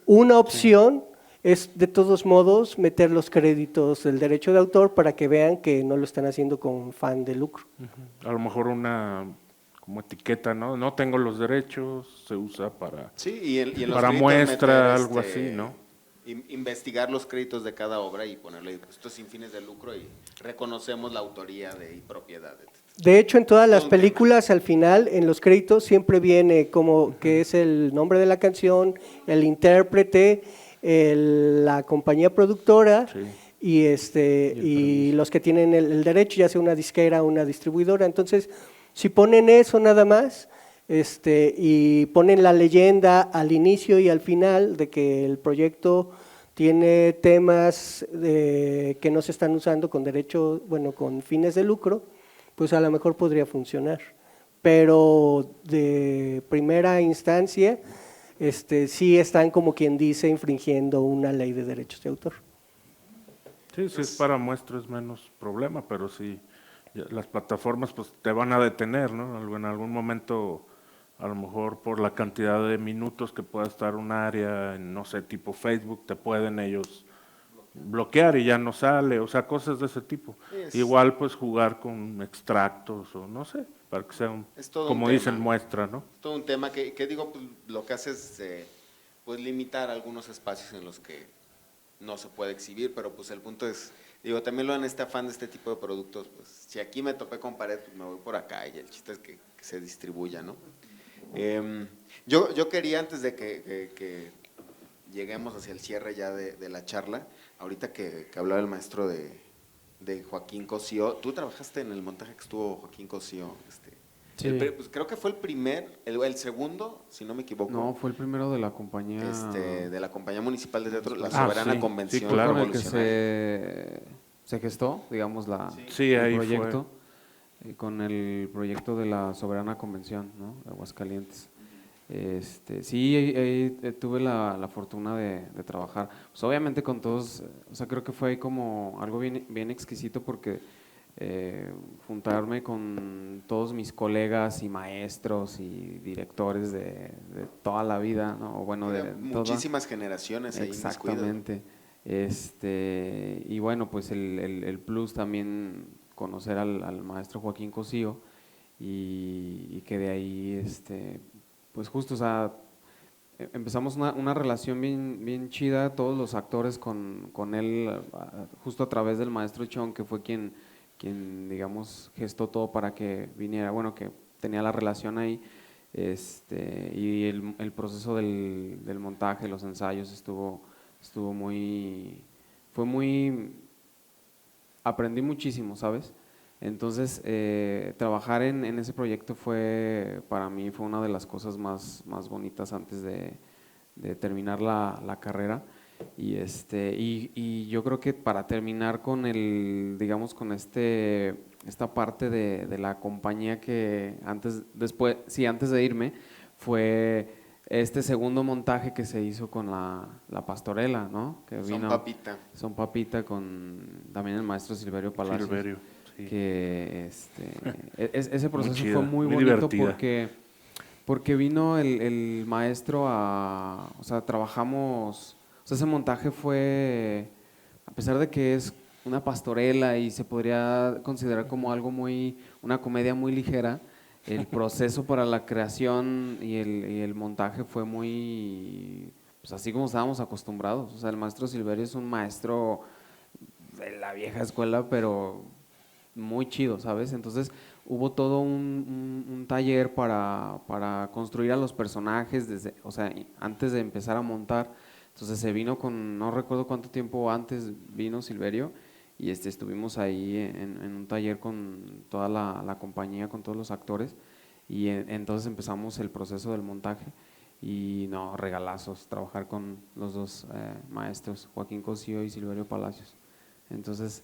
una opción es de todos modos meter los créditos del derecho de autor para que vean que no lo están haciendo con fan de lucro. A lo mejor una como etiqueta, ¿no? No tengo los derechos, se usa para... Sí, y en los Para créditos muestra, meter, algo así, ¿no? Investigar los créditos de cada obra y ponerle esto es sin fines de lucro y reconocemos la autoría y propiedad. De hecho, en todas las películas, al final, en los créditos, siempre viene como que es el nombre de la canción, el intérprete, la compañía productora Sí. y los que tienen el derecho, ya sea una disquera o una distribuidora. Entonces, si ponen eso nada más, y ponen la leyenda al inicio y al final de que el proyecto tiene temas que no se están usando con derecho, bueno, con fines de lucro, pues a lo mejor podría funcionar. Pero de primera instancia, sí están como quien dice infringiendo una ley de derechos de autor. Sí, si es para muestra es menos problema, pero sí, las plataformas pues te van a detener, ¿no? En algún momento, a lo mejor por la cantidad de minutos que pueda estar un área, en, no sé, tipo Facebook, te pueden ellos bloquear y ya no sale, o sea, cosas de ese tipo. Igual pues jugar con extractos o no sé, para que sea Es todo un como tema. dicen, muestra, ¿no? Es todo un tema que digo, pues, lo que hace es pues limitar algunos espacios en los que no se puede exhibir, pero pues el punto es, digo, también lo en este afán de este tipo de productos, pues si aquí me topé con pared, pues me voy por acá y el chiste es que se distribuya, ¿no? Yo quería, antes de que lleguemos hacia el cierre ya de la charla, ahorita que hablaba el maestro de Joaquín Cosío, tú trabajaste en el montaje que estuvo Joaquín Cosío, Sí. pues creo que fue el segundo, si no me equivoco. No, fue el primero de la compañía. De la Compañía Municipal de Teatro, la Ah, Soberana sí, Convención sí, claro. Con el que Revolucionaria. se gestó, digamos, Sí, el ahí proyecto, con el proyecto de la Soberana Convención, ¿no? De Aguascalientes. Sí, ahí tuve la fortuna de trabajar. Pues obviamente con todos, o sea, creo que fue como algo bien exquisito porque juntarme con todos mis colegas y maestros y directores de toda la vida, ¿no? O bueno, de Muchísimas generaciones ahí inmiscuidas. Exactamente. Y bueno, pues el plus también conocer al maestro Joaquín Cosío y que de ahí, pues justo, o sea, empezamos una relación bien chida, todos los actores con él, justo a través del maestro Chon, que fue quien digamos, gestó todo para que viniera, bueno, que tenía la relación ahí, y el proceso del montaje, los ensayos estuvo aprendí muchísimo, ¿sabes? Entonces, trabajar en ese proyecto para mí fue una de las cosas más bonitas antes de terminar la carrera. Y yo creo que para terminar con digamos, con esta parte de la compañía que antes de irme, fue este segundo montaje que se hizo con la Pastorela, ¿no? Que vino Son Papita con también el maestro Silverio Palacios. Silverio, sí. Que ese proceso chida, fue muy bonito divertida. porque vino el maestro o sea, trabajamos, o sea, ese montaje fue, a pesar de que es una pastorela y se podría considerar como una comedia muy ligera, el proceso para la creación y el montaje fue muy, pues así como estábamos acostumbrados. O sea, el maestro Silverio es un maestro de la vieja escuela, pero muy chido, ¿sabes? Entonces hubo todo un taller para construir a los personajes, o sea, antes de empezar a montar. Entonces se vino no recuerdo cuánto tiempo antes vino Silverio, y estuvimos ahí en un taller con toda la compañía, con todos los actores, y entonces empezamos el proceso del montaje. Y no, regalazos, trabajar con los dos maestros, Joaquín Cosío y Silverio Palacios. Entonces,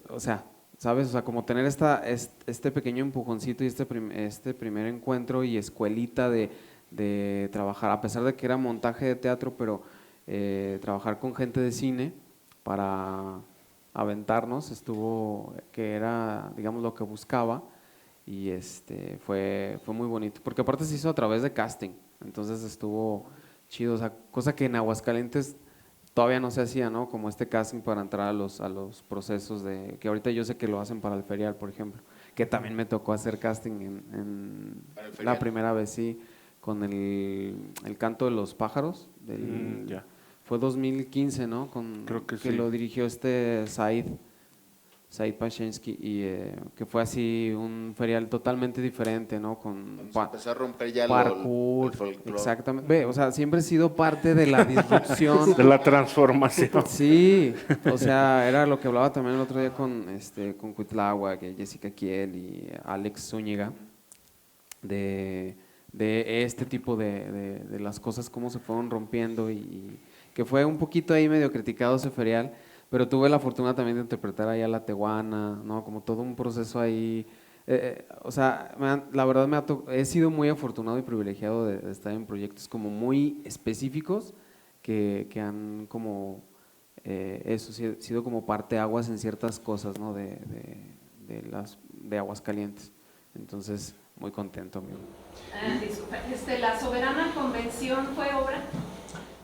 o sea, ¿sabes? O sea, como tener este pequeño empujoncito y este primer encuentro y escuelita de trabajar, a pesar de que era montaje de teatro, pero trabajar con gente de cine para aventarnos, que era, digamos, lo que buscaba, y fue muy bonito, porque aparte se hizo a través de casting, entonces estuvo chido, o sea, cosa que en Aguascalientes todavía no se hacía, ¿no? Como este casting para entrar a los procesos que ahorita yo sé que lo hacen para el ferial, por ejemplo, que también me tocó hacer casting en ¿Para el ferial? la primera vez, sí, con el canto de los pájaros, Ya. fue 2015, ¿no? Creo que que sí. lo dirigió Said Pashensky, y que fue así un ferial totalmente diferente, ¿no? Con Cuando se empezó a romper ya parkour, el folclore. exactamente. Ve, o sea, siempre he sido parte de la disrupción. De la transformación. Sí, o sea, era lo que hablaba también el otro día con Cuitlagua, que Jessica Kiel y Alex Zúñiga, de este tipo de las cosas, cómo se fueron rompiendo, y que fue un poquito ahí medio criticado ese ferial, pero tuve la fortuna también de interpretar ahí a la Tehuana, ¿no? Como todo un proceso ahí. O sea, la verdad he sido muy afortunado y privilegiado de estar en proyectos como muy específicos que han como sido como parteaguas en ciertas cosas, ¿no? de Aguascalientes. Entonces, muy contento, amigo. Disculpa, ¿la Soberana Convención fue obra?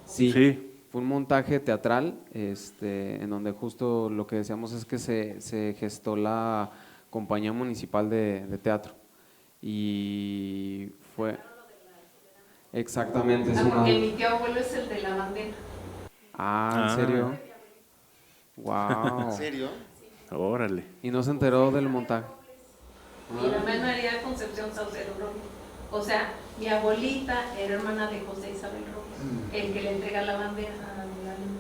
Sí. Sí. Fue un montaje teatral, en donde justo lo que decíamos es que se gestó la Compañía Municipal de Teatro, y fue exactamente. Porque mi tío abuelo es el de la bandera. ¿En serio? Wow. ¿En serio? Órale. ¿Y no se enteró del montaje? Mi mamá es María Concepción Saucedo Robles. O sea, mi abuelita era hermana de José Isabel Robles, el que le entrega la bandera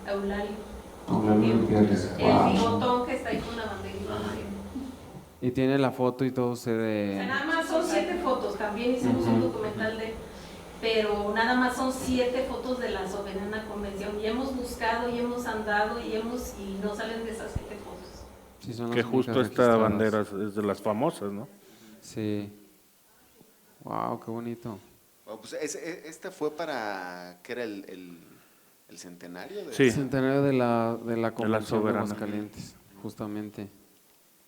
a Eulalio. El bigotón que está ahí con la banderita. Y tiene la foto y todo O sea, nada más son 7 fotos, también hicimos un documental pero nada más son 7 fotos de la Soberana Convención, y hemos buscado y hemos andado y no salen de esas 7 fotos. Sí, son las Que justo únicas esta registradas. bandera es de las famosas, ¿no? Sí. Wow, qué bonito. Bueno, pues este fue para, ¿qué era el centenario? Sí. Centenario de la Convención de Soberana. Aguascalientes, justamente.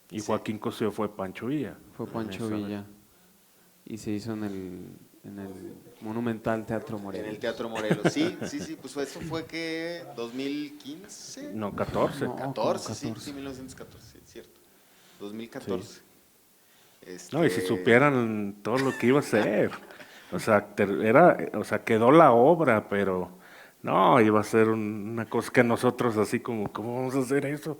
Y Joaquín Cosío fue Pancho Villa. Fue Pancho Esa vez. Villa. Y se hizo en el Monumental Teatro En Morelos. el Teatro Morelos, sí, pues eso fue que 2015, No, 14. No. 14, sí, 14. 1914, sí, cierto, 2014. No, y si supieran todo lo que iba a ser. O sea, quedó la obra, pero no, iba a ser una cosa que nosotros así como, ¿cómo vamos a hacer eso?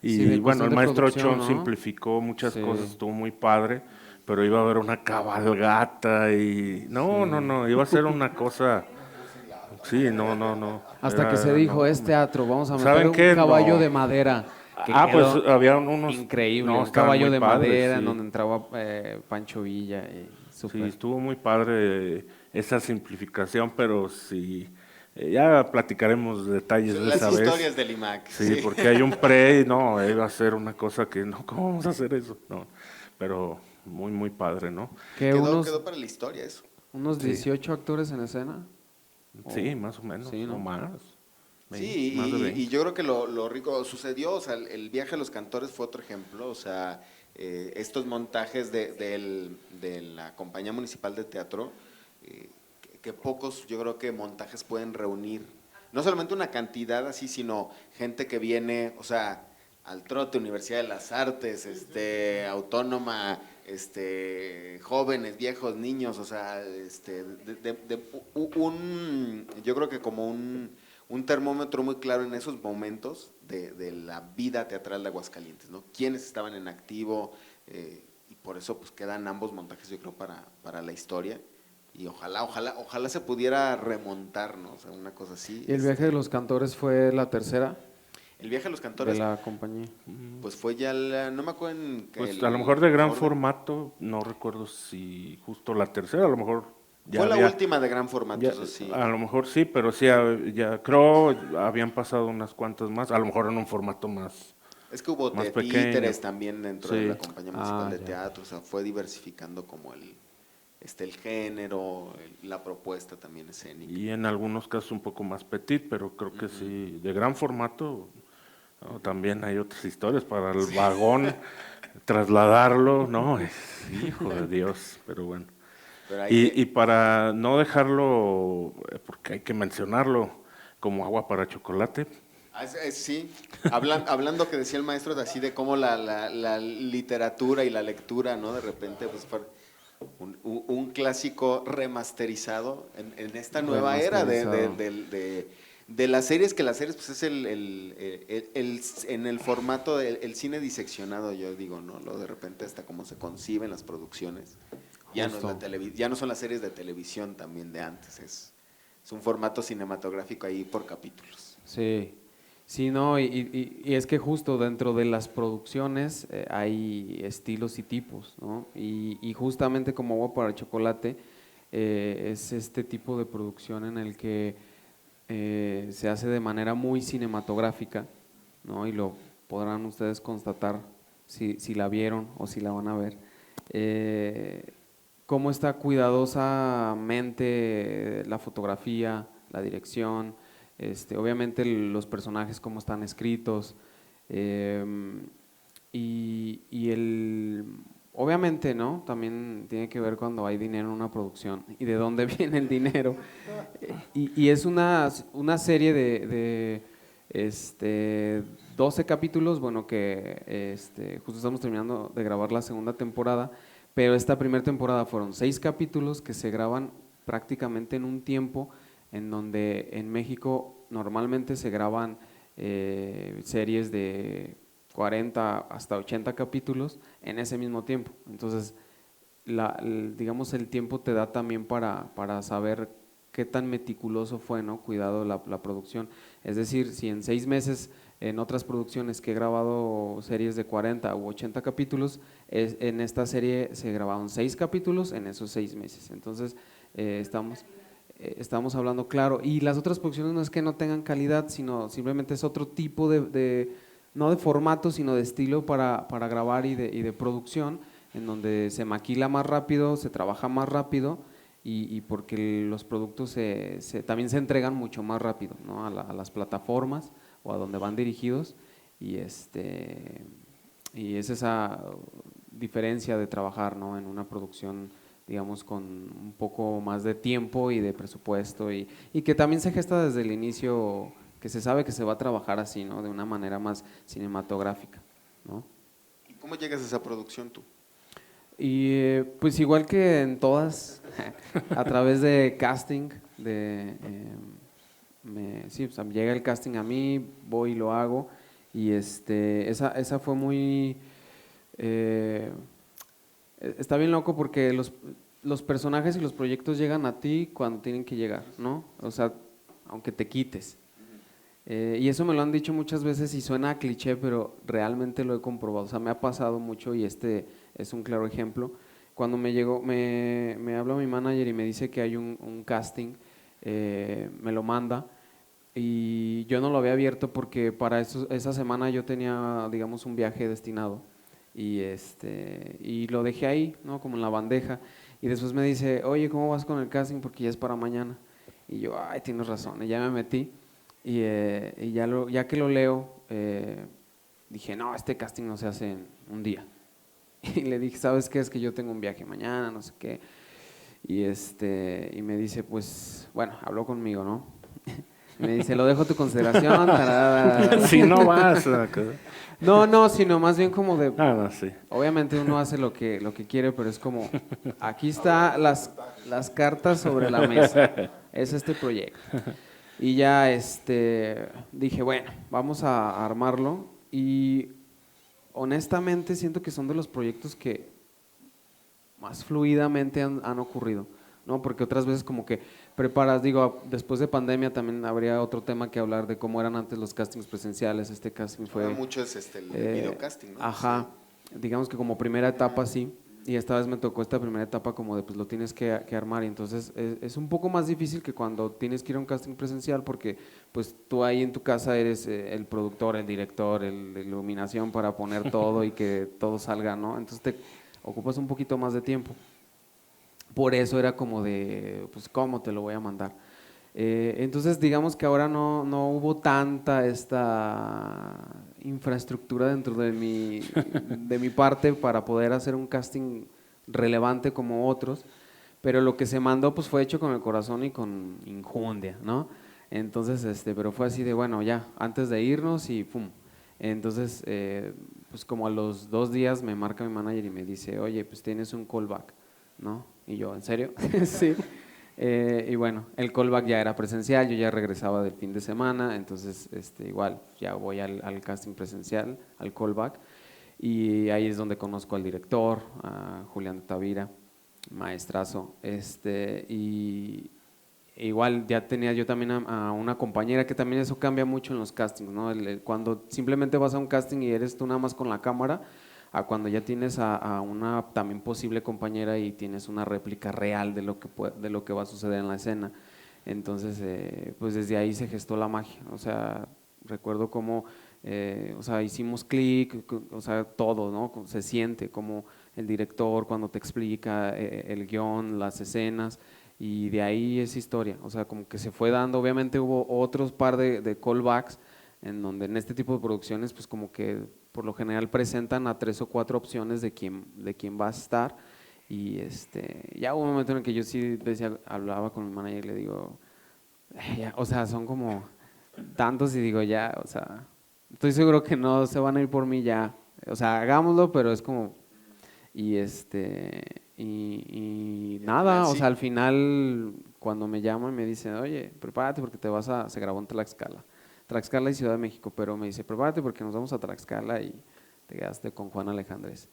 Y Sí, de bueno, cuestión el de maestro producción, Chon ¿no? simplificó muchas Sí. cosas, estuvo muy padre, pero iba a haber una cabalgata y no, iba a ser una cosa, sí, no. Hasta que se Era- dijo, no, es teatro, vamos a meter ¿Saben un qué? caballo No. de madera. Que pues quedó había unos increíble, no, un estaban caballo muy de padres, madera en sí. donde entraba Pancho Villa. Sí, Súper. estuvo muy padre esa simplificación, pero sí, ya platicaremos detalles de Las esa historias vez. del IMAC. Sí, porque hay un pre y no, iba a ser una cosa que no, ¿cómo vamos a hacer eso? No, pero muy padre, ¿no? Que Quedó para la historia eso. unos 18 actores en escena. Sí, más o menos, Sí, ¿no? o más. Sí, más de 20. y yo creo que lo rico sucedió, o sea, el viaje a los cantores fue otro ejemplo, o sea, estos montajes de la Compañía Municipal de Teatro, que pocos, yo creo que montajes pueden reunir, no solamente una cantidad así, sino gente que viene, o sea, al trote, Universidad de las Artes, Autónoma, jóvenes, viejos, niños, o sea, yo creo que como un termómetro muy claro en esos momentos de la vida teatral de Aguascalientes, ¿no? Quiénes estaban en activo, y por eso pues quedan ambos montajes, yo creo, para la historia, y ojalá se pudiera remontar, ¿no? O sea, una cosa así. ¿Y el viaje de los cantores fue la tercera? El viaje a los de cantores, la compañía. pues fue ya, no me acuerdo en Pues el a lo mejor de gran orden. formato, no recuerdo si justo la tercera, a lo mejor ya Fue la había- última de gran formato, ya- eso sí. a lo mejor sí, pero sí, ya creo habían pasado unas cuantas más, a lo mejor en un formato más. Es que hubo más títeres pequeño. también dentro Sí. de la compañía municipal Ah, de ya. teatro, o sea, fue diversificando como el género, la propuesta también escénica. Y en algunos casos un poco más petit, pero creo que sí, de gran formato, ¿no? También hay otras historias para el vagón, trasladarlo, ¿no? Hijo de Dios, pero bueno. Pero ahí Y para no dejarlo, porque hay que mencionarlo, como agua para chocolate, sí, hablando que decía el maestro de así de cómo la literatura y la lectura, ¿no? De repente, pues un clásico remasterizado en esta nueva era de las series, que las series pues es en el formato del cine diseccionado, yo digo, ¿no? Lo de repente hasta cómo se conciben las producciones. Ya no, Justo. ya no son las series de televisión también de antes, es un formato cinematográfico ahí por capítulos. Sí, sí, no, y es que justo dentro de las producciones hay estilos y tipos, ¿no? Y justamente como Agua para Chocolate es este tipo de producción en el que se hace de manera muy cinematográfica, ¿no? Y lo podrán ustedes constatar si la vieron o si la van a ver. Cómo está cuidadosamente la fotografía, la dirección, obviamente los personajes cómo están escritos, obviamente, ¿no? También tiene que ver cuando hay dinero en una producción y de dónde viene el dinero. Y es una serie de 12 capítulos, bueno, que justo estamos terminando de grabar la segunda temporada, pero esta primera temporada fueron 6 capítulos que se graban prácticamente en un tiempo en donde en México normalmente se graban series de 40 hasta 80 capítulos en ese mismo tiempo. Entonces, digamos, el tiempo te da también para saber qué tan meticuloso fue, ¿no? Cuidado la producción. Es decir, si en 6 meses en otras producciones que he grabado series de 40 u 80 capítulos, en esta serie se grabaron 6 capítulos en esos 6 meses. Entonces, estamos hablando claro. Y las otras producciones no es que no tengan calidad, sino simplemente es otro tipo no de formato, sino de estilo para grabar y de producción, en donde se maquila más rápido, se trabaja más rápido y porque los productos también se entregan mucho más rápido, ¿no? a las plataformas o a donde van dirigidos y es esa diferencia de trabajar, ¿no? En una producción, digamos, con un poco más de tiempo y de presupuesto y que también se gesta desde el inicio, que se sabe que se va a trabajar así, ¿no? De una manera más cinematográfica, ¿no? ¿Y cómo llegas a esa producción tú? Y pues igual que en todas, a través de casting, sí, o sea, llega el casting a mí, voy y lo hago, y esa fue muy, está bien loco porque los personajes y los proyectos llegan a ti cuando tienen que llegar, ¿no? O sea, aunque te quites. Y eso me lo han dicho muchas veces y suena a cliché, pero realmente lo he comprobado. O sea, me ha pasado mucho y es un claro ejemplo. Cuando me habla mi manager y me dice que hay un casting, me lo manda y yo no lo había abierto porque para esa semana yo tenía, digamos, un viaje destinado y lo dejé ahí, ¿no? Como en la bandeja. Y después me dice, oye, ¿cómo vas con el casting? Porque ya es para mañana. Y yo, ay, tienes razón. Y ya me metí. Y ya que lo leo, dije, no, este casting no se hace en un día. Y le dije, ¿sabes qué? Es que yo tengo un viaje mañana, no sé qué. Y me dice, pues, bueno, habló conmigo, ¿no? Me dice, lo dejo a tu consideración. si no vas. No, sino más bien como de, No, sí. obviamente uno hace lo que quiere, pero es como, aquí está las cartas sobre la mesa, es este proyecto. Y ya dije, bueno, vamos a armarlo y honestamente siento que son de los proyectos que más fluidamente han ocurrido. ¿no? Porque otras veces como que preparas, digo, después de pandemia también habría otro tema que hablar de cómo eran antes los castings presenciales. Este casting fue... Ahora mucho es el videocasting, ¿no? Ajá, digamos que como primera etapa sí, y esta vez me tocó esta primera etapa como de pues lo tienes que armar, y entonces es un poco más difícil que cuando tienes que ir a un casting presencial, porque pues tú ahí en tu casa eres el productor, el director, la iluminación para poner todo y que todo salga, ¿no? Entonces te ocupas un poquito más de tiempo. Por eso era como de, pues, ¿cómo te lo voy a mandar? Entonces, digamos que ahora no hubo tanta esta infraestructura dentro de mi parte para poder hacer un casting relevante como otros, pero lo que se mandó pues fue hecho con el corazón y con injundia, ¿no? Entonces, pero fue así de, bueno, ya, antes de irnos y pum. Entonces, pues como a los 2 días me marca mi manager y me dice, oye, pues tienes un callback, ¿no? Y yo, ¿en serio? Sí. Y bueno, el callback ya era presencial, yo ya regresaba del fin de semana, entonces igual ya voy al casting presencial, al callback, y ahí es donde conozco al director, a Julián de Tavira, maestrazo, y igual ya tenía yo también a una compañera, que también eso cambia mucho en los castings, ¿no? Cuando simplemente vas a un casting y eres tú nada más con la cámara, a cuando ya tienes a una también posible compañera y tienes una réplica real de lo que va a suceder en la escena. Entonces, pues desde ahí se gestó la magia. O sea, recuerdo cómo, o sea, hicimos clic, o sea, todo, ¿no? Se siente como el director cuando te explica el guión, las escenas, y de ahí es historia. O sea, como que se fue dando. Obviamente hubo otros par de callbacks en donde en este tipo de producciones, pues como que por lo general presentan a 3 o 4 opciones de quién va a estar, y ya hubo un momento en el que yo sí decía, hablaba con mi manager y le digo, ya, o sea, son como tantos, y digo, ya, o sea, estoy seguro que no se van a ir por mí ya, o sea, hagámoslo, pero es como, y y nada, o sea, al final cuando me llaman me dicen, oye, prepárate porque se grabó en Tlaxcala y Ciudad de México, pero me dice, prepárate porque nos vamos a Tlaxcala y te quedaste con Juan Alejandrés.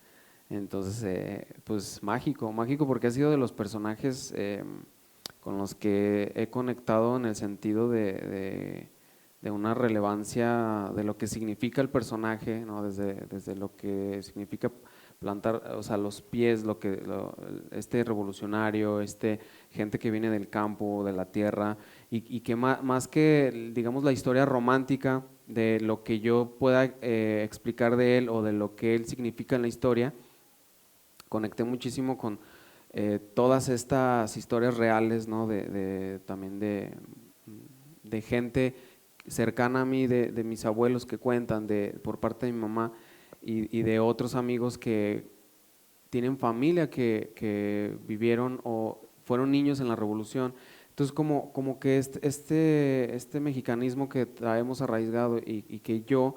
Entonces, pues mágico porque ha sido de los personajes con los que he conectado en el sentido de una relevancia de lo que significa el personaje, ¿no? Desde lo que significa plantar, o sea, los pies, este revolucionario, gente que viene del campo, de la tierra, y que más que, digamos, la historia romántica de lo que yo pueda explicar de él o de lo que él significa en la historia, conecté muchísimo con todas estas historias reales, ¿no? También de gente cercana a mí, de mis abuelos que cuentan, por parte de mi mamá, y de otros amigos que tienen familia que vivieron o fueron niños en la revolución. Entonces como que este mexicanismo que traemos arraigado y que yo,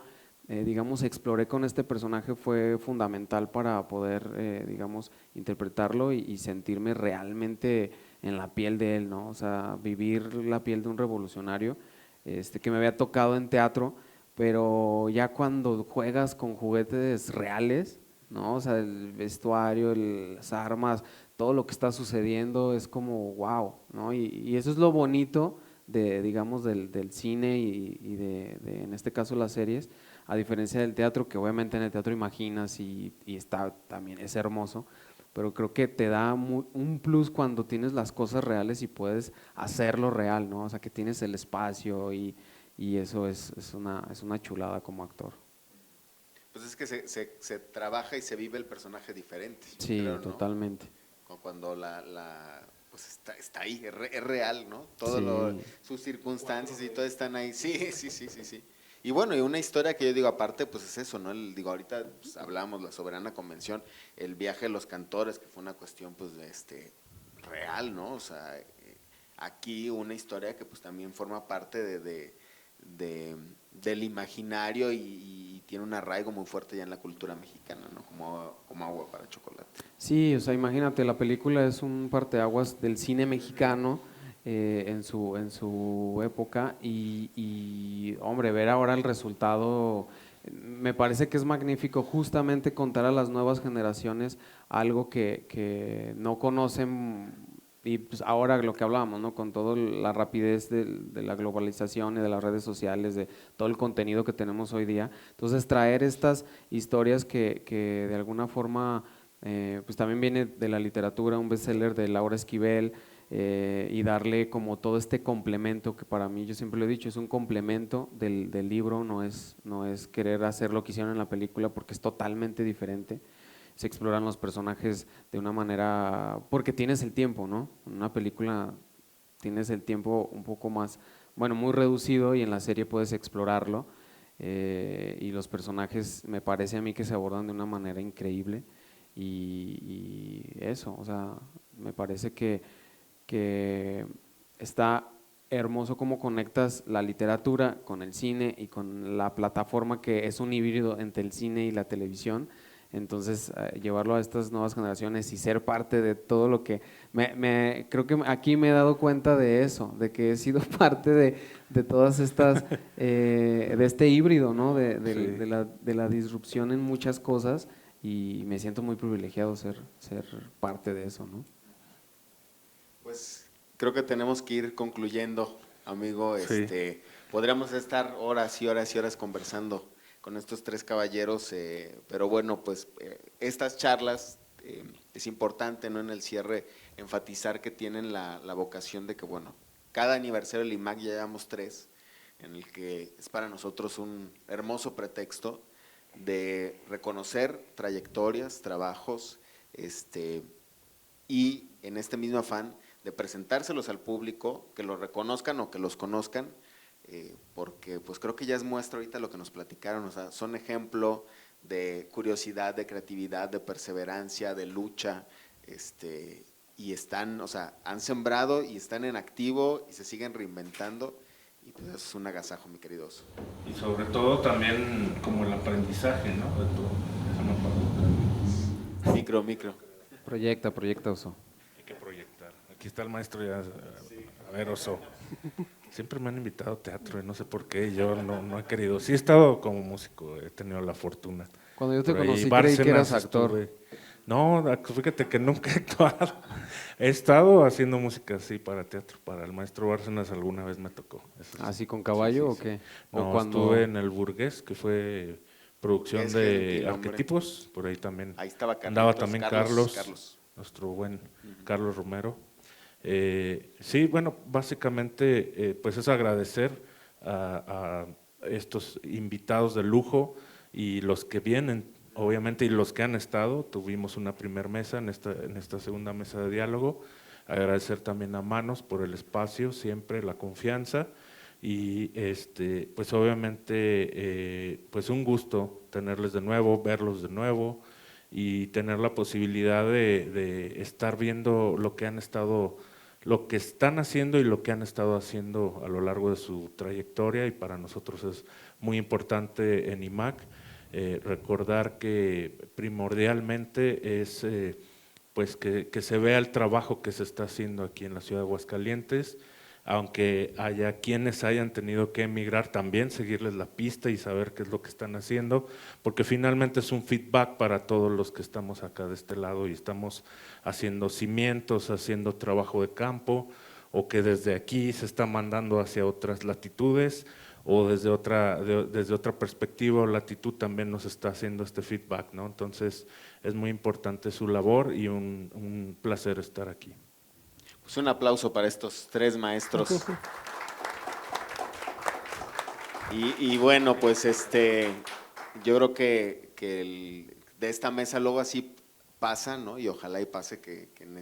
digamos, exploré con este personaje fue fundamental para poder, digamos, interpretarlo y sentirme realmente en la piel de él, ¿no? O sea, vivir la piel de un revolucionario que me había tocado en teatro, pero ya cuando juegas con juguetes reales, ¿no? O sea, el vestuario, las armas, todo lo que está sucediendo es como wow, ¿no? Y eso es lo bonito digamos, del cine y en este caso las series, a diferencia del teatro, que obviamente en el teatro imaginas y está también, es hermoso, pero creo que te da un plus cuando tienes las cosas reales y puedes hacerlo real, ¿no? O sea, que tienes el espacio y eso es una chulada como actor. Pues es que se trabaja y se vive el personaje diferente. Sí, creo, ¿no? Totalmente. Cuando pues está ahí, es real, ¿no? Todo Sí. sus circunstancias y todo están ahí. Sí. Y bueno, y una historia que yo digo aparte, pues es eso, ¿no? Digo, ahorita pues, hablamos la Soberana Convención, el viaje de los cantores, que fue una cuestión pues real, ¿no? O sea, aquí una historia que pues también forma parte del imaginario y tiene un arraigo muy fuerte ya en la cultura mexicana, ¿no? Como agua para chocolate. Sí, o sea, imagínate, la película es un parteaguas del cine mexicano en su época y, hombre, ver ahora el resultado, me parece que es magnífico justamente contar a las nuevas generaciones algo que no conocen y pues ahora lo que hablábamos, ¿no? Con toda la rapidez de la globalización y de las redes sociales, de todo el contenido que tenemos hoy día, entonces traer estas historias que de alguna forma, pues también viene de la literatura, un bestseller de Laura Esquivel, y darle como todo este complemento que para mí, yo siempre lo he dicho, es un complemento del libro, no es querer hacer lo que hicieron en la película porque es totalmente diferente. Se exploran los personajes de una manera, porque tienes el tiempo, ¿no? En una película tienes el tiempo un poco más, bueno, muy reducido, y en la serie puedes explorarlo, y los personajes me parece a mí que se abordan de una manera increíble, y eso, o sea, me parece que está hermoso cómo conectas la literatura con el cine y con la plataforma que es un híbrido entre el cine y la televisión. Entonces, llevarlo a estas nuevas generaciones y ser parte de todo lo que… creo que aquí me he dado cuenta de eso, de que he sido parte de todas estas, de este híbrido, ¿no? De la disrupción en muchas cosas, y me siento muy privilegiado ser parte de eso, ¿no? Pues creo que tenemos que ir concluyendo, amigo. Sí. Podríamos estar horas y horas y horas conversando con estos tres caballeros, pero bueno, pues estas charlas es importante, ¿no? En el cierre enfatizar que tienen la vocación de que, bueno, cada aniversario del IMAC ya llevamos 3, en el que es para nosotros un hermoso pretexto de reconocer trayectorias, trabajos, y en este mismo afán de presentárselos al público, que los reconozcan o que los conozcan, porque pues creo que ya es muestra ahorita lo que nos platicaron, o sea, son ejemplo de curiosidad, de creatividad, de perseverancia, de lucha, y están, o sea, han sembrado y están en activo y se siguen reinventando, y pues eso es un agasajo, mi querido Oso. Y sobre todo también como el aprendizaje, ¿no? De todo. Micro. Proyecta, Oso. Hay que proyectar. Aquí está el maestro ya. A ver, Oso. Siempre me han invitado a teatro y no sé por qué, yo no he querido. Sí he estado como músico, he tenido la fortuna. Cuando yo te Por ahí, conocí creí que eras Bárcenas actor. No, fíjate que nunca he actuado. He estado haciendo música así para teatro, para el maestro Bárcenas alguna vez me tocó. Eso sí. ¿Así con caballo Sí. o qué? No, ¿O cuando… estuve en el Burgués, que fue producción Es de gentil, hombre. arquetipos, por ahí también. Ahí estaba Andaba Carlitos, también Carlos. nuestro buen Carlos Romero. Sí, bueno, básicamente pues es agradecer a estos invitados de lujo y los que vienen, obviamente, y los que han estado. Tuvimos una primer mesa en esta segunda mesa de diálogo. Agradecer también a Manos por el espacio, siempre la confianza, y pues obviamente pues un gusto tenerles de nuevo, verlos de nuevo y tener la posibilidad de estar viendo lo que están haciendo y lo que han estado haciendo a lo largo de su trayectoria, y para nosotros es muy importante en IMAC recordar que primordialmente es pues que se vea el trabajo que se está haciendo aquí en la ciudad de Aguascalientes, aunque haya quienes hayan tenido que emigrar, también seguirles la pista y saber qué es lo que están haciendo, porque finalmente es un feedback para todos los que estamos acá de este lado y estamos haciendo cimientos, haciendo trabajo de campo, o que desde aquí se está mandando hacia otras latitudes, o desde otra perspectiva o latitud también nos está haciendo este feedback, ¿no? Entonces es muy importante su labor y un placer estar aquí. Pues un aplauso para estos 3 maestros. Y bueno, pues yo creo que de esta mesa luego así pasa, ¿no? Y ojalá y pase que en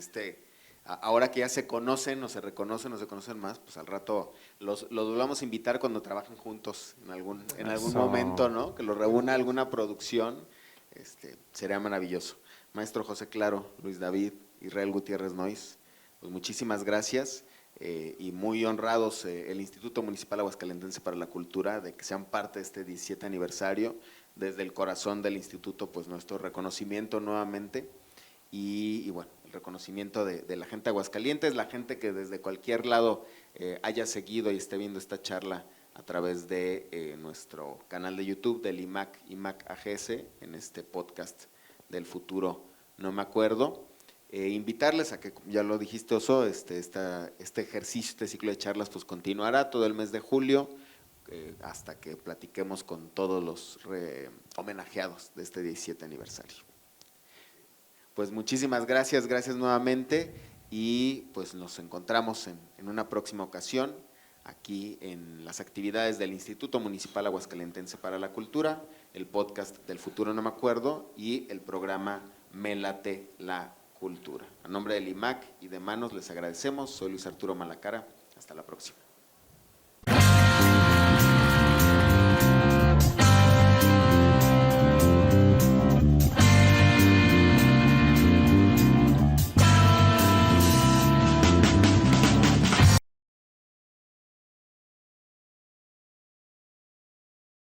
ahora que ya se conocen o se reconocen más, pues al rato los volvamos a invitar cuando trabajen juntos en algún momento, ¿no? Que los reúna alguna producción, sería maravilloso. Maestro José Claro, Luis David, Israel Gutiérrez Nois, pues muchísimas gracias, y muy honrados el Instituto Municipal Aguascalentense para la Cultura de que sean parte de este 17 aniversario. Desde el corazón del instituto, pues nuestro reconocimiento nuevamente, y bueno, el reconocimiento de la gente de Aguascalientes, la gente que desde cualquier lado haya seguido y esté viendo esta charla a través de nuestro canal de YouTube del IMAC AGS, en este podcast del futuro, no me acuerdo. Invitarles a que, ya lo dijiste, Oso, este ejercicio, este ciclo de charlas, pues continuará todo el mes de julio, hasta que platiquemos con todos los homenajeados de este 17 aniversario. Pues muchísimas gracias nuevamente, y pues nos encontramos en una próxima ocasión, aquí en las actividades del Instituto Municipal Aguascalentense para la Cultura, el podcast del futuro no me acuerdo y el programa Me Late la Cultura. A nombre del IMAC y de Manos les agradecemos. Soy Luis Arturo Malacara. Hasta la próxima.